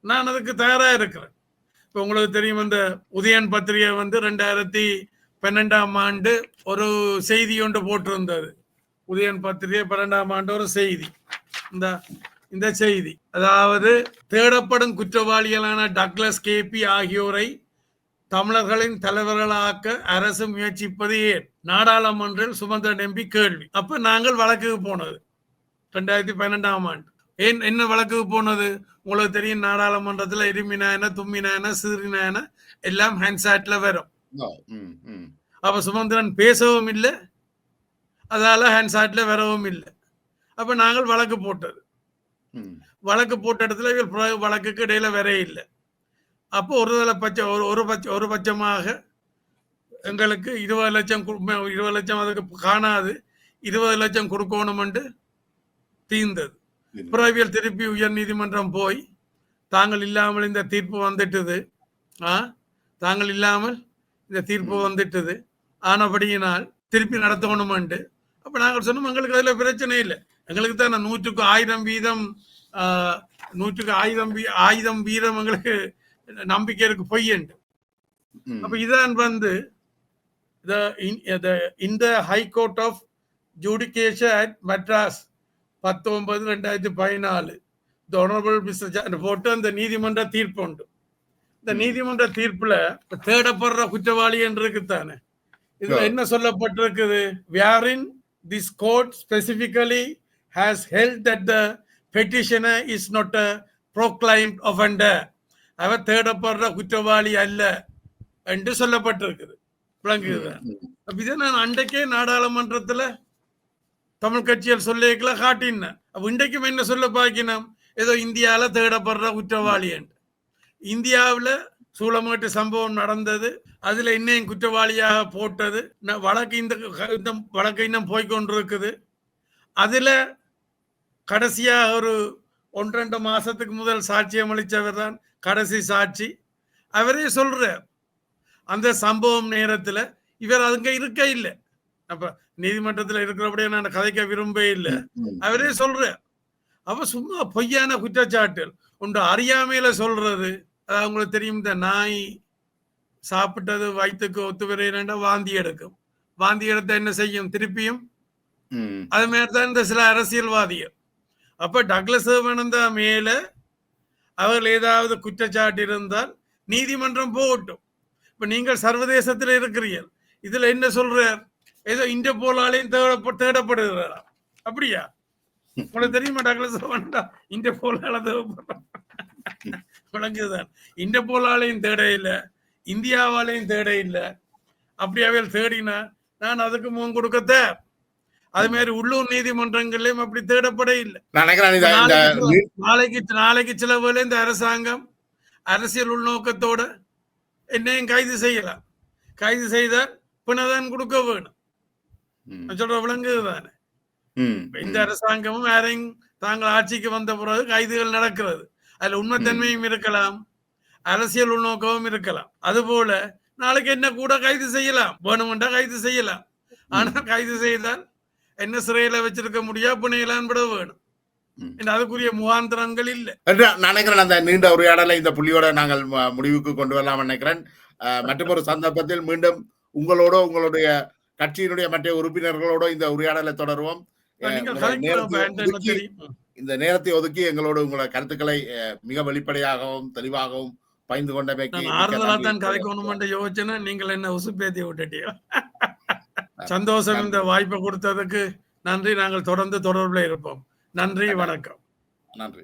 நான் அதுக்கு தயாரா இருக்கிறேன். இப்ப உங்களுக்கு தெரியும் இந்த உதயன் பத்திரிகை 2012ஆம் ஆண்டு ஒரு செய்தி ஒன்று போட்டிருந்தது. உதயன் பத்திரிகை 12ஆம் ஆண்டு ஒரு செய்தி. இந்த செய்தி அதாவது தேடப்படும் குற்றவாளிகளான டக்ளஸ் கேபி ஆகியோரை தமிழர்களின் தலைவர்களாக்க அரசு முயற்சிப்பது ஏன்? நாடாளுமன்றில் சுமந்திரன் எம்பி கேள்வி. அப்ப நாங்கள் வழக்குக்கு போனது 2012ஆம் ஆண்டு. ஏன் என்ன வழக்குக்கு போனது? உங்களுக்கு தெரியும், நாடாளுமன்றத்துல இருமினாயன தும்மினாயன சீறினாயன எல்லாம் ஹேண்ட்சாட்ல வரும். அப்ப சுமந்திரன் பேசவும் இல்லை, அதால ஹேண்ட்சாட்ல வரவும் இல்லை. அப்ப நாங்கள் வழக்கு போட்டது. வழக்கு போட்ட இடத்துல வழக்குக்கு இடையில வர இல்லை. அப்போ ஒரு பட்சமாக எங்களுக்கு 20 லட்சம் அதுக்கு காணாது 20 லட்சம் கொடுக்கணும் என்று தீர்ந்தது. பிறவியல் திருப்பி உயர் நீதிமன்றம் போய் தாங்கள் இல்லாமல் இந்த தீர்ப்பு வந்துட்டது, தாங்கள் இல்லாமல் இந்த தீர்ப்பு வந்துட்டது, ஆனபடியினால் திருப்பி நடத்தணும் என்று. அப்ப நாங்கள் சொன்னோம் எங்களுக்கு அதுல பிரச்சனை இல்லை, எங்களுக்கு தான் 100க்கு 1000 வீதம் 100க்கு 1000 வீதம் எங்களுக்கு நம்பிக்கை இருக்கு பொய்யண்டு. அப்ப இதான் இந்த high court of judicature at Madras 19/2014 போட்டு அந்த நீதிமன்ற தீர்ப்பு உண்டு. இந்த நீதிமன்ற தீர்ப்புல தேடப்படுற குற்றவாளி என்று இருக்குத்தானே, இதுல என்ன சொல்லப்பட்டிருக்குது? wherein this court specifically has held that the petitioner is not a proclaimed offender. அவர் தேடப்படுற குற்றவாளி அல்ல என்று சொல்லப்பட்டிருக்குது. விளங்குது? இதை நான் அன்றைக்கே நாடாளுமன்றத்துல தமிழ் கட்சிகள் சொல்லிக்கலாம் காட்டினேன். அப்ப இன்றைக்கும் என்ன சொல்ல பாக்கினோம்? ஏதோ இந்தியாவில தேடப்படுற குற்றவாளி என்று. இந்தியாவில சூளமேட்டு சம்பவம் நடந்தது, அதுல இன்னும் குற்றவாளியாக போட்டது வழக்கு. இந்த வழக்கு இன்னும் போய்கொண்டிருக்குது. அதுல கடைசியாக ஒரு 1-2 மாசத்துக்கு முதல் சாட்சியம் அளித்தவர் தான் கடைசி சாட்சி. அவரே சொல்ற அந்த சம்பவம் நேரத்துல இவர் அங்க இருக்க இல்லை, அப்ப நீதிமன்றத்துல இருக்கிறபடியே நான் கதைக்க விரும்பவே இல்லை. ம். அவரே சொல்றார். அப்ப சும்மா பொய்யான குற்றச்சாட்டுகள் ஒன்று அறியாமையில சொல்றது. உங்களுக்கு தெரியும், இந்த நாய் சாப்பிட்டது வயிற்றுக்கு ஒத்து வரையினா வாந்தி எடுக்கும். வாந்தி எடுத்த என்ன செய்யும் திருப்பியும்? ம். அது மாதிரிதான் இந்த சில அரசியல்வாதிகள். அப்ப டக்ளஸ் சிவானந்தா மேல அவர்கள் ஏதாவது குற்றச்சாட்டு இருந்தால் நீதிமன்றம் போகட்டும். இப்ப நீங்கள் சர்வதேசத்தில் இருக்கிறீர்கள், இதுல என்ன சொல்றார்? ஏதோ இன்டர்போலாலையும் தேடப்படுகிறாரா? அப்படியா? உங்களுக்கு தெரியுமா டக்ளஸ் சிவானந்தா இன்டர்போலால தேடப்படுறார்? விளங்குதான். இன்டர்போலாலையும் தேட இல்லை, இந்தியாவாலையும் தேட இல்லை. அப்படியாவே தேடினா நான் அதுக்கு முகம் கொடுக்கத்த. அது மாதிரி உள்ளூர் நீதிமன்றங்களையும் அப்படி தேடப்பட இல்லை. நாளைக்கு சில வேளை இந்த அரசாங்கம் அரசியல் உள்நோக்கத்தோட என்னையும் கைது செய்யலாம். கைது செய்தால் பிணதான் கொடுக்க வேணும். சொல்ற விளங்குதானே? இந்த அரசாங்கமும் யாரையும் தாங்கள் ஆட்சிக்கு வந்த பிறகு கைதுகள் நடக்கிறது. அதுல உண்மைத்தன்மையும் இருக்கலாம், அரசியல் உள்நோக்கமும் இருக்கலாம். அதுபோல நாளைக்கு என்ன கூட கைது செய்யலாம், வேணுமென்றா கைது செய்யலாம். ஆனா கைது செய்தால் என்ன சிறையில வச்சிருக்க முடியா, பிணையலான் விட வேணும். அதுக்குரிய முகாந்திரங்கள் இல்லை. நினைக்கிறேன் அந்த நீண்ட உரையாடலை இந்த புள்ளியோட நாங்கள் முடிவுக்கு கொண்டு வரலாம் நினைக்கிறேன். மற்றொரு சந்தர்ப்பத்தில் மீண்டும் உங்களோட உங்களுடைய கட்சியினுடைய மற்ற உறுப்பினர்களோட இந்த உரையாடலை தொடருவோம். இந்த நேரத்தை ஒதுக்கி எங்களோட உங்களோட கருத்துக்களை மிக வெளிப்படையாகவும் தெளிவாகவும் பகிர்ந்து கொண்டமைக்கு ஆறுதலாத்தான் கதைக்கணும் யோசனை. நீங்கள் என்ன உசுப்பேத்தி விட்டுட்டியோ. சந்தோஷம். இந்த வாய்ப்பை கொடுத்ததுக்கு நன்றி. நாங்கள் தொடர்ந்து தொடர்பில் இருப்போம். நன்றி, வணக்கம். நன்றி.